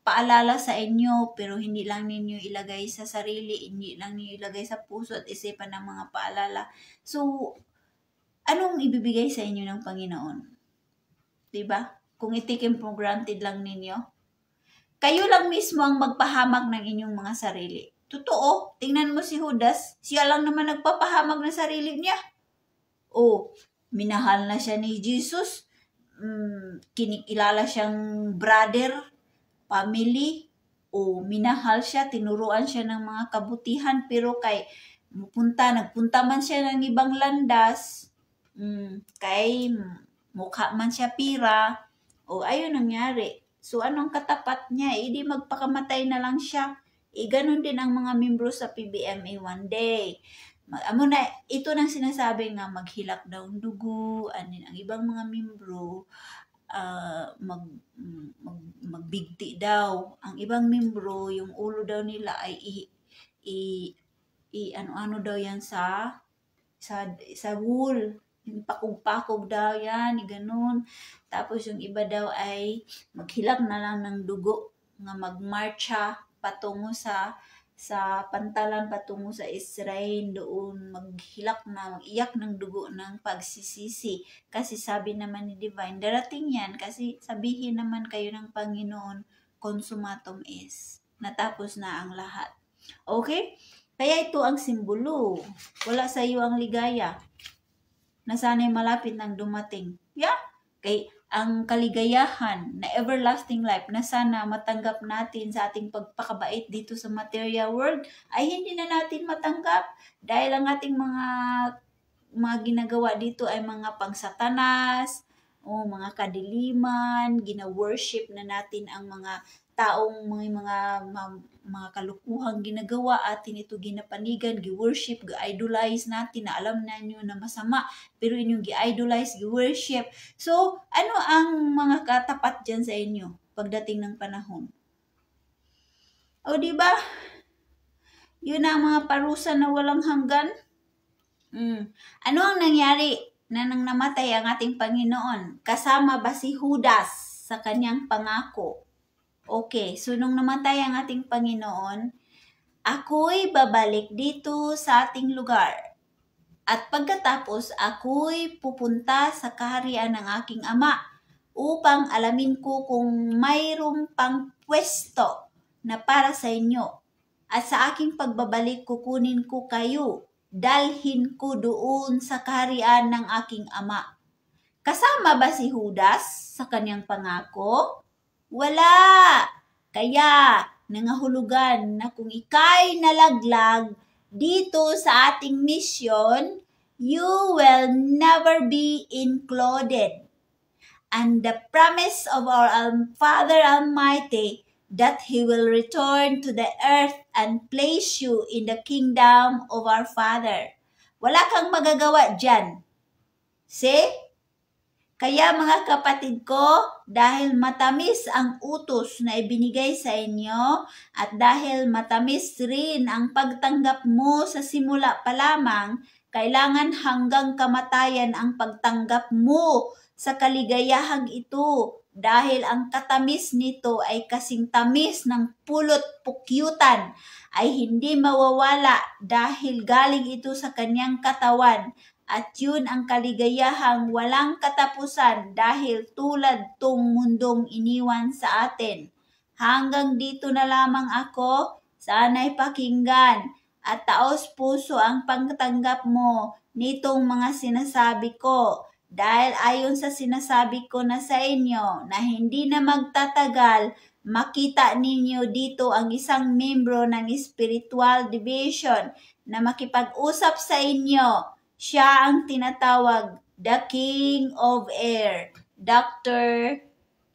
paalala sa inyo pero hindi lang ninyo ilagay sa sarili, hindi lang ninyo ilagay sa puso at isipan ng mga paalala. So, anong ibibigay sa inyo ng Panginoon? Diba? Kung itikim for granted lang ninyo. Kayo lang mismo ang magpahamak ng inyong mga sarili. Totoo, tingnan mo si Judas, siya lang naman nagpapahamak ng sarili niya. Minahal na siya ni Jesus. Kinikilala siyang brother, family. Minahal siya, tinuruan siya ng mga kabutihan. Pero nagpunta man siya ng ibang landas, kay mukha man siya pira, ayun nangyari. So, anong katapat niya? Di magpakamatay na lang siya. Ganon din ang mga membro sa PBMA one day. Ito nang sinasabi nga, maghilak daw ng dugo, ang ibang mga membro, magbigti daw. Ang ibang membro, yung ulo daw nila ay ano daw yan sa wool. Yung pakog-pakog daw yan, ganun. Tapos yung iba daw ay maghilak na lang ng dugo, nga magmarcha patungo sa sa pantalan patungo sa Israel, doon mag-iyak ng dugo ng pagsisisi. Kasi sabi naman ni Divine, darating yan kasi sabihin naman kayo ng Panginoon, consumatum est. Natapos na ang lahat. Okay? Kaya ito ang simbolo. Wala sa iyo ang ligaya na sana'y malapit nang dumating. Yeah? Kay ang kaligayahan na everlasting life na sana matanggap natin sa ating pagpakabait dito sa material world ay hindi na natin matanggap dahil ang ating mga ginagawa dito ay mga pangsatanas o mga kadiliman, gina-worship na natin ang mga taong mga kalukuhang ginagawa atin ito ginapanigan, gi-worship, gi-idolize natin na alam na nyo na masama pero inyong gi-idolize, gi-worship. So, ano ang mga katapat dyan sa inyo pagdating ng panahon? O diba? Yun ang mga parusa na walang hanggan. Ano ang nangyari na nang namatay ang ating Panginoon? Kasama ba si Judas sa kanyang pangako? Okay, so nung namatay ang ating Panginoon, ako'y babalik dito sa ating lugar. At pagkatapos, ako'y pupunta sa kaharian ng aking Ama upang alamin ko kung mayroong pang pwesto na para sa inyo. At sa aking pagbabalik, kukunin ko kayo. Dalhin ko doon sa kaharian ng aking Ama. Kasama ba si Judas sa kanyang pangako? Wala! Kaya, nangahulugan na kung ika'y nalaglag dito sa ating mission, you will never be included. And the promise of our Father Almighty that He will return to the earth and place you in the kingdom of our Father. Wala kang magagawa dyan. See? Kaya mga kapatid ko, dahil matamis ang utos na ibinigay sa inyo at dahil matamis rin ang pagtanggap mo sa simula pa lamang, kailangan hanggang kamatayan ang pagtanggap mo sa kaligayahang ito dahil ang katamis nito ay kasing tamis ng pulot pukyutan ay hindi mawawala dahil galing ito sa kanyang katawan. At yun ang kaligayahang walang katapusan dahil tulad tong mundong iniwan sa atin. Hanggang dito na lamang ako, sana'y pakinggan at taos puso ang pagtanggap mo nitong mga sinasabi ko. Dahil ayon sa sinasabi ko na sa inyo na hindi na magtatagal, makita ninyo dito ang isang membro ng spiritual division na makipag-usap sa inyo. Siya ang tinatawag, the King of Air, Dr.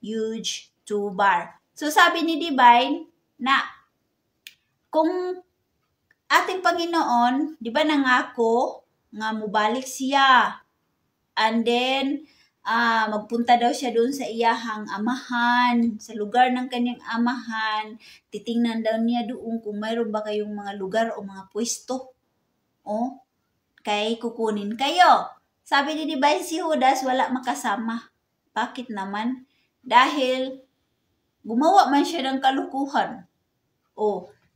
Huge Tubar. So sabi ni Divine na kung ating Panginoon, di ba nangako nga mubalik siya. And then, magpunta daw siya doon sa iyahang amahan, sa lugar ng kanyang amahan. Titingnan daw niya doon kung mayroon ba kayong mga lugar o mga pwesto. Kay kukunin kayo. Sabi ni Divine si Judas, wala makasama. Bakit naman? Dahil gumawa man siya ng kalukuhan.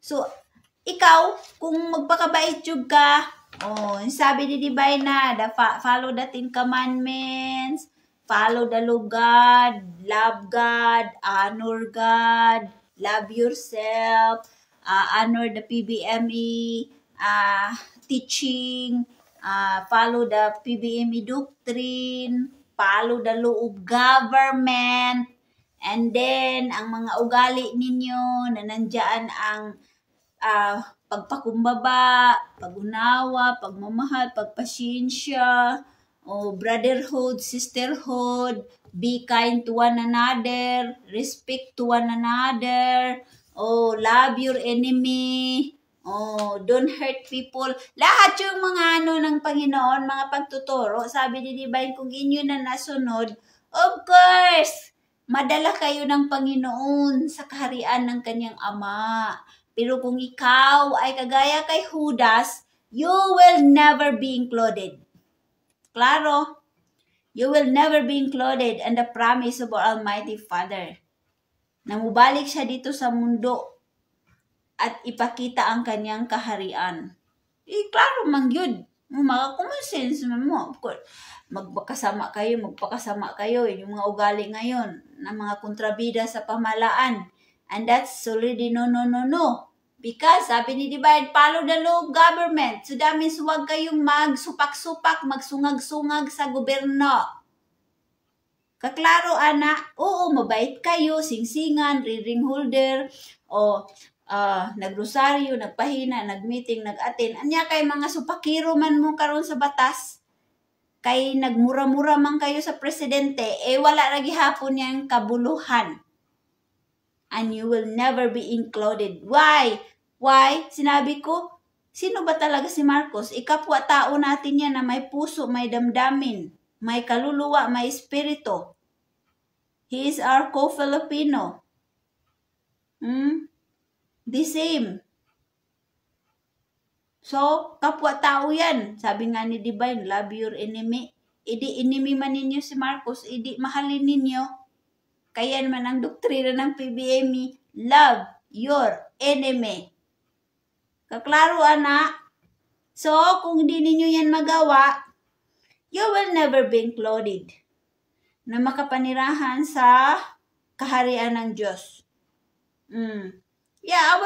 So, ikaw, kung magpakabait yung ka, sabi ni Divine na, follow the 10 commandments, follow the law of God, love God, honor God, love yourself, honor the PBME, teaching, follow the PBME doctrine, follow the law of government, and then ang mga ugali ninyo na nandyan ang pagpakumbaba, pagunawa, pagmamahal, pagpasyensya, brotherhood, sisterhood, be kind to one another, respect to one another, love your enemy, don't hurt people. Lahat yung mga ng Panginoon, mga pagtuturo, sabi ni Divine, kung inyo na nasunod, of course, madala kayo ng Panginoon sa kaharian ng kanyang Ama. Pero kung ikaw ay kagaya kay Judas, you will never be included. Klaro? You will never be included in the promise of our Almighty Father. Na mubalik siya dito sa mundo at ipakita ang kanyang kaharian. Klaro man yun. Mga common sense mo. Of course, magpakasama kayo. Yung mga ugali ngayon ng mga kontrabida sa pamahalaan. And that's already no. Because sabi ni Divine, follow the law of government. So that means huwag kayong magsupak-supak, magsungag-sungag sa gobyerno. Kaklaro, ana, oo, mabait kayo, singsingan, reading holder, o nagrosaryo, nagpahina, nagmeeting, nag-attend. Anya kay mga supakiro man mo karon sa batas. Kay nagmura-mura man kayo sa presidente, wala ra gihapon yang kabuluhan. And you will never be included. Why? Sinabi ko, sino ba talaga si Marcos? Ikapwa-tao natin yan na may puso, may damdamin, may kaluluwa, may espiritu. He is our co-Filipino. The same. So, kapwa-tao yan. Sabi nga ni Divine, love your enemy. Idi enemy man ninyo si Marcos, idi mahalin ninyo. Kaya naman ang doktrina ng PBME, love your enemy. Kaklaro, anak. So, kung hindi ninyo yan magawa, you will never be included na makapanirahan sa kaharian ng Diyos. Yeah,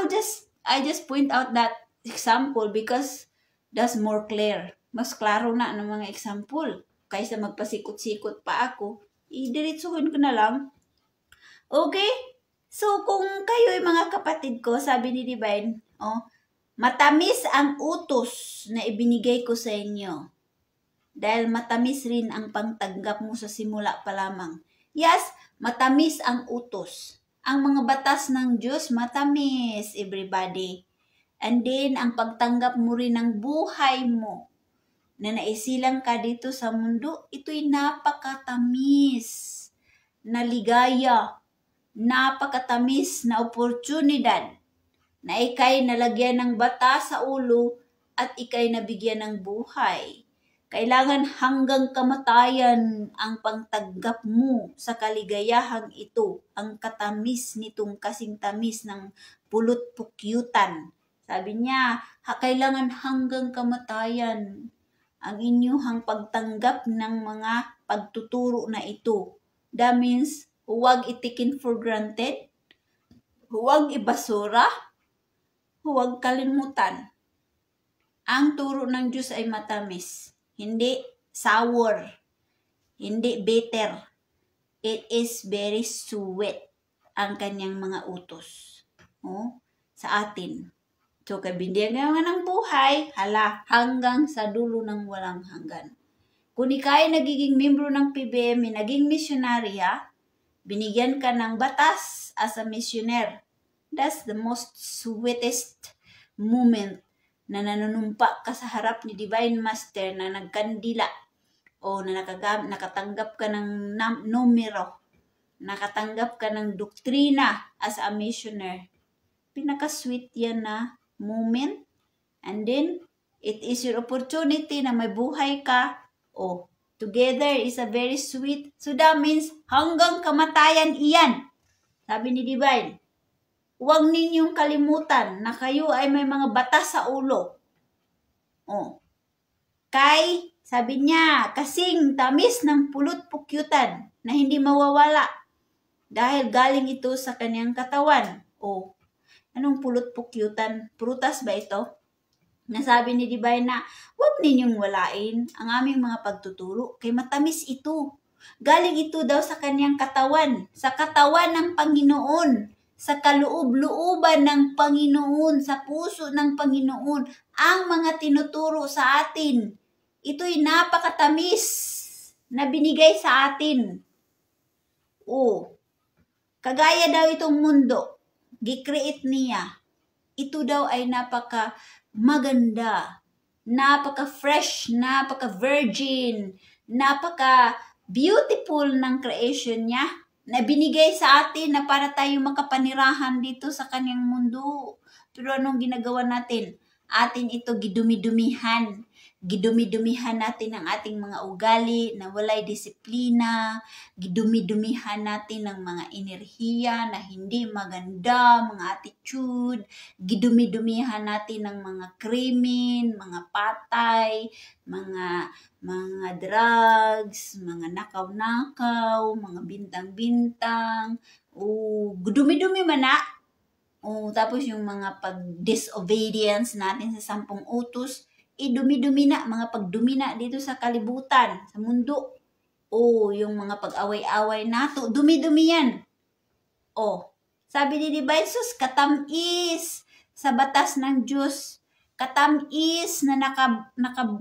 I just point out that example because that's more clear. Mas klaro na ng mga example. Kaysa magpasikot-sikot pa ako, idiritsuhin ko na lang. Okay? So, kung kayo ay mga kapatid ko, sabi ni Divine, matamis ang utos na ibinigay ko sa inyo. Dahil matamis rin ang pangtanggap mo sa simula pa lamang. Yes, matamis ang utos. Ang mga batas ng Diyos, matamis, everybody. And then, ang pagtanggap mo rin ng buhay mo na naisilang ka dito sa mundo, ito'y napakatamis na ligaya, napakatamis na oportunidad na ikay nalagyan ng bata sa ulo at ikay nabigyan ng buhay. Kailangan hanggang kamatayan ang pangtanggap mo sa kaligayahang ito, ang katamis nitong kasing tamis ng pulot-pukyutan. Sabi niya, kailangan hanggang kamatayan ang inyong pagtanggap ng mga pagtuturo na ito. That means, huwag itikin for granted, huwag ibasura, huwag kalimutan. Ang turo ng Diyos ay matamis. Hindi sour, hindi bitter. It is very sweet ang kanyang mga utos sa atin. So, kabindihan nga ng buhay, hanggang sa dulo ng walang hanggan. Kung ikay nagiging membro ng PBM, naging missionary, binigyan ka ng batas as a missioner. That's the most sweetest moment na nanunumpa ka sa harap ni Divine Master na nagkandila o na nakatanggap ka ng numero, nakatanggap ka ng doktrina as a missioner. Pinaka-sweet yan na moment. And then, it is your opportunity na may buhay ka. Together is a very sweet. So that means hanggang kamatayan iyan. Sabi ni Divine. Huwag ninyong kalimutan na kayo ay may mga batas sa ulo. Sabi niya, kasing tamis ng pulot-pukyutan na hindi mawawala dahil galing ito sa kanyang katawan. Anong pulot-pukyutan? Prutas ba ito? Nasabi ni Divine na, huwag ninyong walain ang aming mga pagtuturo kay matamis ito. Galing ito daw sa kanyang katawan, sa katawan ng Panginoon. Sa kaloob-looban ng Panginoon, sa puso ng Panginoon, ang mga tinuturo sa atin. Ito'y napakatamis na binigay sa atin. Kagaya daw itong mundo, gi-create niya. Ito daw ay napaka maganda, napaka-fresh, napaka-virgin, napaka-beautiful ng creation niya. Na binigay sa atin na para tayo makapanirahan dito sa kanyang mundo. Pero anong ginagawa natin? atin ito gidumi-dumihan. Gidumi-dumihan natin ang ating mga ugali na walay disiplina. Gidumi-dumihan natin ng mga enerhiya na hindi maganda, mga attitude. Gidumi-dumihan natin ng mga krimen, mga patay, mga drugs, mga nakaw-nakaw, mga bintang-bintang. O dumi-dumi man na. O tapos yung mga pag-disobedience natin sa 10 utos, dumi-dumi na, mga pagdumi na dito sa kalibutan, sa mundo. O yung mga pag-away-away nato, dumi-dumi yan. O, sabi ni Divine Sus, katamis sa batas ng Diyos. Katamis na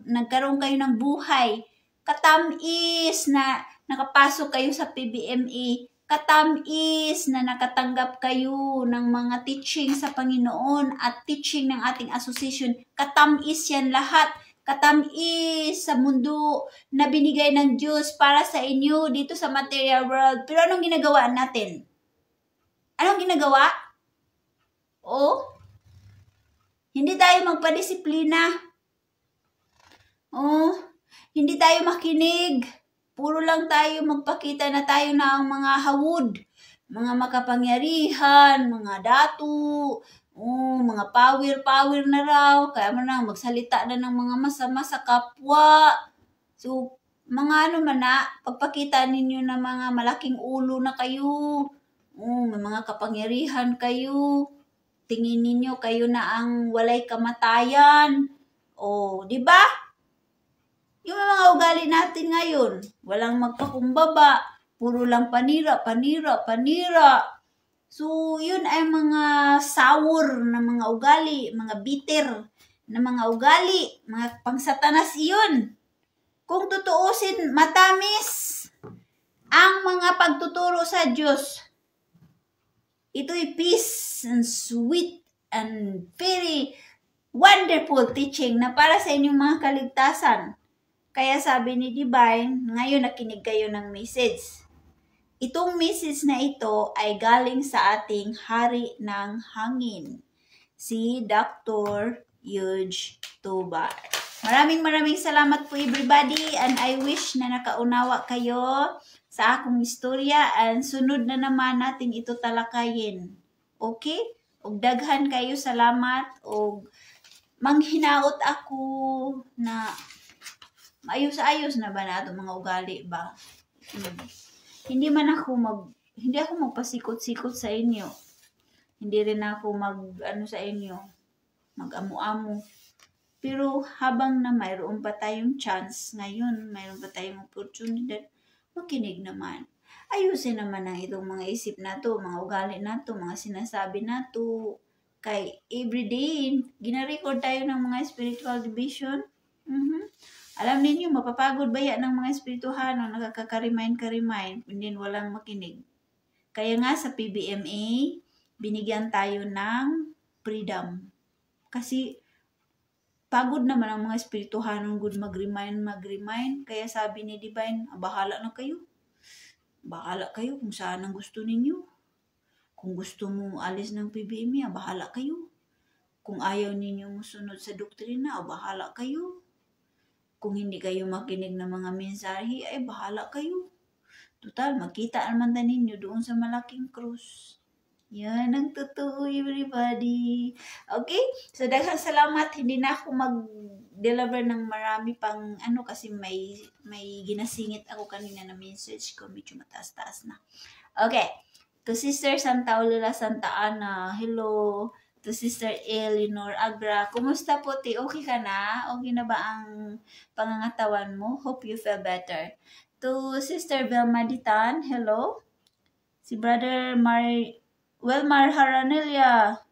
nagkaroon kayo ng buhay. Katamis na nakapasok kayo sa PBMA. Katamis na nakatanggap kayo ng mga teaching sa Panginoon at teaching ng ating association. Katamis yan lahat. Katamis sa mundo na binigay ng Diyos para sa inyo dito sa material world. Pero anong ginagawa natin? Anong ginagawa? Hindi tayo magpadisiplina. Hindi tayo makinig. Puro lang tayo magpakita na tayo na ang mga hawod, mga makapangyarihan, mga datu, mga power na raw. Kaya mo na magsalita na ng mga masama sa kapwa. So, mga pagpakita ninyo na mga malaking ulo na kayo. May mga kapangyarihan kayo. Tingin ninyo kayo na ang walay kamatayan. Di ba? Yung mga ugali natin ngayon, walang magpakumbaba, puro lang panira. So, yun ay mga sour na mga ugali, mga bitter na mga ugali, mga pangsatanas iyon. Kung tutuusin, matamis ang mga pagtuturo sa Diyos. Ito'y peace and sweet and very wonderful teaching na para sa inyong mga kaligtasan. Kaya sabi ni Divine, ngayon nakinig kayo ng message. Itong message na ito ay galing sa ating hari ng hangin, si Dr. Yuj Tobar. Maraming salamat po everybody, and I wish na nakaunawa kayo sa akong istorya, and sunod na naman natin ito talakayin. Okay? Og daghan kayo salamat, og manghinaot ako na ayos-ayos na ba nato mga ugali ba? Hindi ako magpasikot-sikot sa inyo. Hindi rin ako sa inyo, mag-amu-amu. Pero habang na mayroon pa tayong chance ngayon, mayroon pa tayong opportunity, makinig naman. Ayusin naman ang itong mga isip nato, mga ugali nato, mga sinasabi nato. Kay everyday, gina-record tayo ng mga spiritual division. Alam ninyo, mapapagod ba yan ng mga espirituhan o nakakaka-remind, hindi walang makinig. Kaya nga sa PBMA, binigyan tayo ng freedom. Kasi pagod naman ang mga espirituhan ng good mag-remind. Kaya sabi ni Divine, bahala na kayo. Bahala kayo kung saan ang gusto ninyo. Kung gusto mo alis ng PBMA, bahala kayo. Kung ayaw ninyo musunod sa doktrina, bahala kayo. Kung hindi kayo makinig ng mga mensahe, ay bahala kayo. Total, makita naman ninyo doon sa malaking krus. Yan ang totoo, everybody. Okay? So, daghang salamat. Hindi na ako mag-deliver ng marami pang kasi may ginasingit ako kanina na message ko. Medyo mataas-taas na. Okay. To Sister Santa Olila Santa Ana, hello. To Sister Eleanor Agra, kumusta po ti? Okay ka na? Okay na ba ang pangangatawan mo? Hope you feel better. To Sister Velma Ditan, hello. Si Brother Wilmar Haranelia,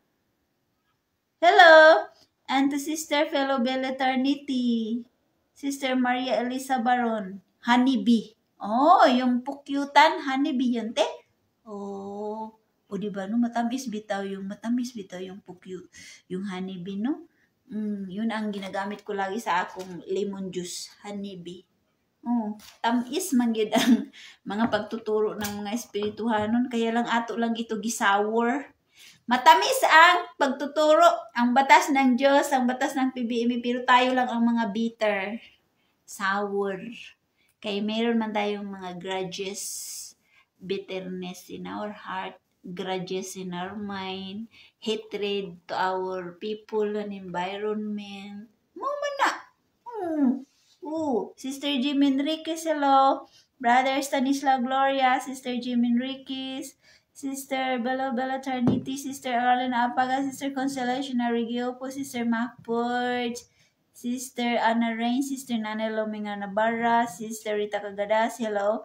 hello. And to Sister Fellow Bell Eternity, Sister Maria Elisa Baron, honeybee. Yung pukyutan, honeybee yun, te? O diba, no? Matamis bitaw yung pukyu, yung honeybee, no? Yun ang ginagamit ko lagi sa akong lemon juice, honeybee. Tamis man yun ang mga pagtuturo ng mga espirituhanon. Kaya lang ato lang ito gisour. Matamis ang pagtuturo, ang batas ng Diyos, ang batas ng PBM, pero tayo lang ang mga bitter, sour. Kaya meron man tayong mga grudges, bitterness in our heart, grudges in our mind, hatred to our people and environment. Mama na. Sister Jim Enriquez, hello. Brother Stanislaw Gloria, Sister Jim Enriquez, Sister Bella Bella Tarniti, Sister Arlena Apaga, Sister Constellation Arigiopo, Sister Macport, Sister Anna Rain, Sister Nana Lominga Navarra, Sister Rita Cagadas, hello.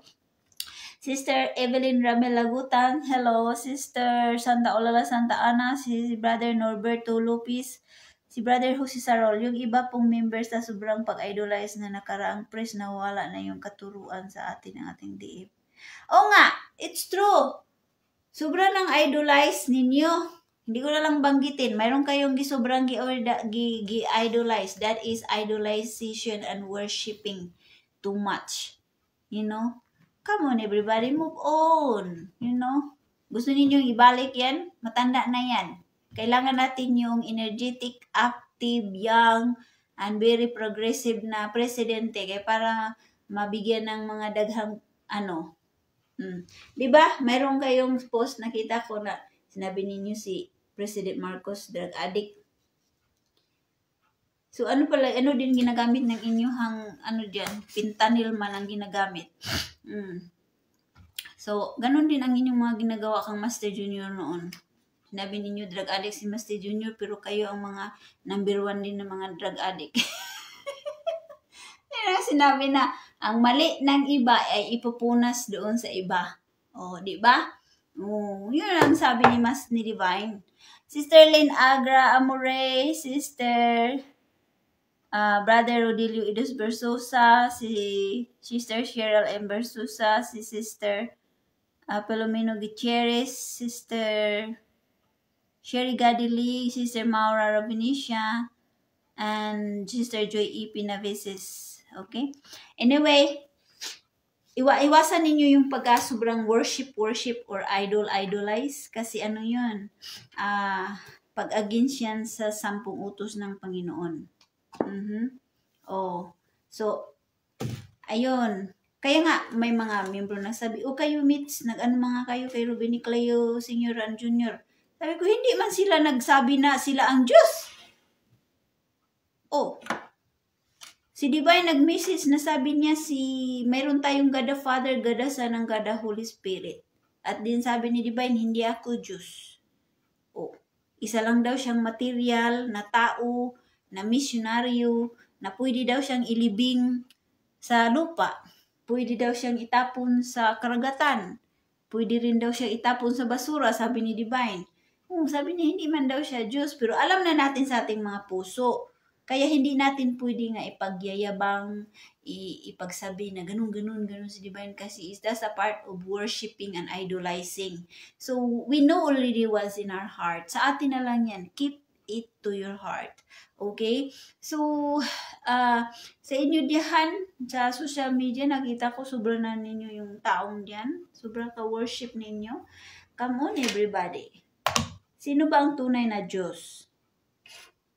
Sister Evelyn Ramel Lagutan, hello. Sister Santa Olala Santa Ana, si Brother Norberto Lopez, si Brother Jose Sarol. Yung iba pong members na sobrang pag-idolize na nakaraang press na wala na yung katuruan sa atin ng ating DF. Oo nga, it's true. Sobrang nang idolize ninyo. Hindi ko na lang banggitin. Mayroon kayong sobrang gi-idolize. That is idolization and worshiping too much. You know? Come on, everybody, move on. You know? Gusto ninyong ibalik yan? Matanda na yan. Kailangan natin yung energetic, active, young, and very progressive na presidente. Kaya para mabigyan ng mga daghang Diba? Mayroon kayong post nakita ko na sinabi ninyo si President Marcos drug addict. So ano din ginagamit ng inyong diyan, fentanyl man ang ginagamit. So ganun din ang inyong mga ginagawa kang Master Junior noon. Sinabi ninyo drug addict si Master Junior, pero kayo ang mga number 1 din ng mga drug addict. Sinabi na ang mali ng iba ay ipupunas doon sa iba. Di ba? Yun ang sabi ni Divine. Sister Lynn Agra Amore, Sister Brother Rodilio Idus Bersosa, si Sister Cheryl M. Bersosa, si Sister Palomino Gutierrez, Sister Sherry Gadili, Sister Maura Ravinisha, and Sister Joy E. Pinaveses. Okay? Anyway, iwasan ninyo yung sobrang worship or idolize kasi yun, pag-against yan sa 10 utos ng Panginoon. So, ayun. Kaya nga, may mga membro na sabi, kayo Mitz, mga kayo kay Ruben Nicleo, Senior and Junior. Sabi ko, hindi man sila nagsabi na sila ang Diyos. Si Divine nag-message na sabi niya mayroon tayong God the Father, God the Son, and God the Holy Spirit. At din sabi ni Divine, hindi ako Diyos. Isa lang daw siyang material na tao, na misyonaryo, na pwede daw siyang ilibing sa lupa. Pwede daw siyang itapon sa karagatan. Pwede rin daw siyang itapon sa basura, sabi ni Divine. Sabi niya, hindi man daw siya Diyos, pero alam na natin sa ating mga puso. Kaya hindi natin pwede nga ipagyayabang, ipagsabi na ganun si Divine kasi that's a part of worshiping and idolizing. So, we know already what's in our heart. Sa atin na lang yan. Keep it to your heart. Okay? So, sa inyo diyan, sa social media, nakita ko sobrang na ninyo yung taong diyan. Sobrang ka-worship ninyo. Come on, everybody. Sino ba ang tunay na Diyos?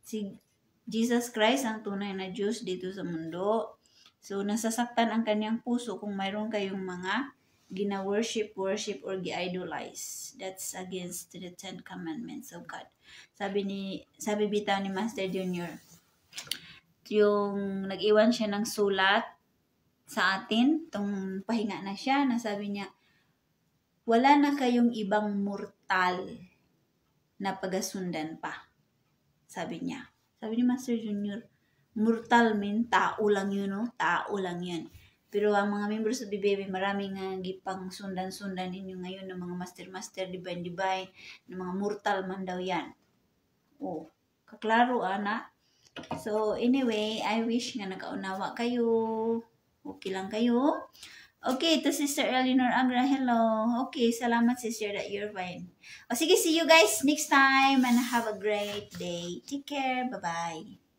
Si Jesus Christ ang tunay na Diyos dito sa mundo. So, nasasaktan ang kanyang puso kung mayroon kayong mga gina-worship or gi-idolize. That's against the 10 Commandments of God. Sabi bitaw ni Master Junior, yung nag-iwan siya ng sulat sa atin, itong pahinga na siya, nasabi niya, wala na kayong ibang mortal na pagasundan pa. Sabi niya. Sabi ni Master Junior, mortal tao lang yun, no? Tao lang yan. Pero ang mga members sa BBB, maraming gipang sundan-sundan ninyo ngayon ng mga master, divine, ng mga mortal man daw yan. Kaklaro, ana. So, anyway, I wish nga nakaunawa kayo. Okay lang kayo. Okay, to Sister Eleanor Agra, hello. Okay, salamat sister that you're fine. Sige, see you guys next time and have a great day. Take care. Bye-bye.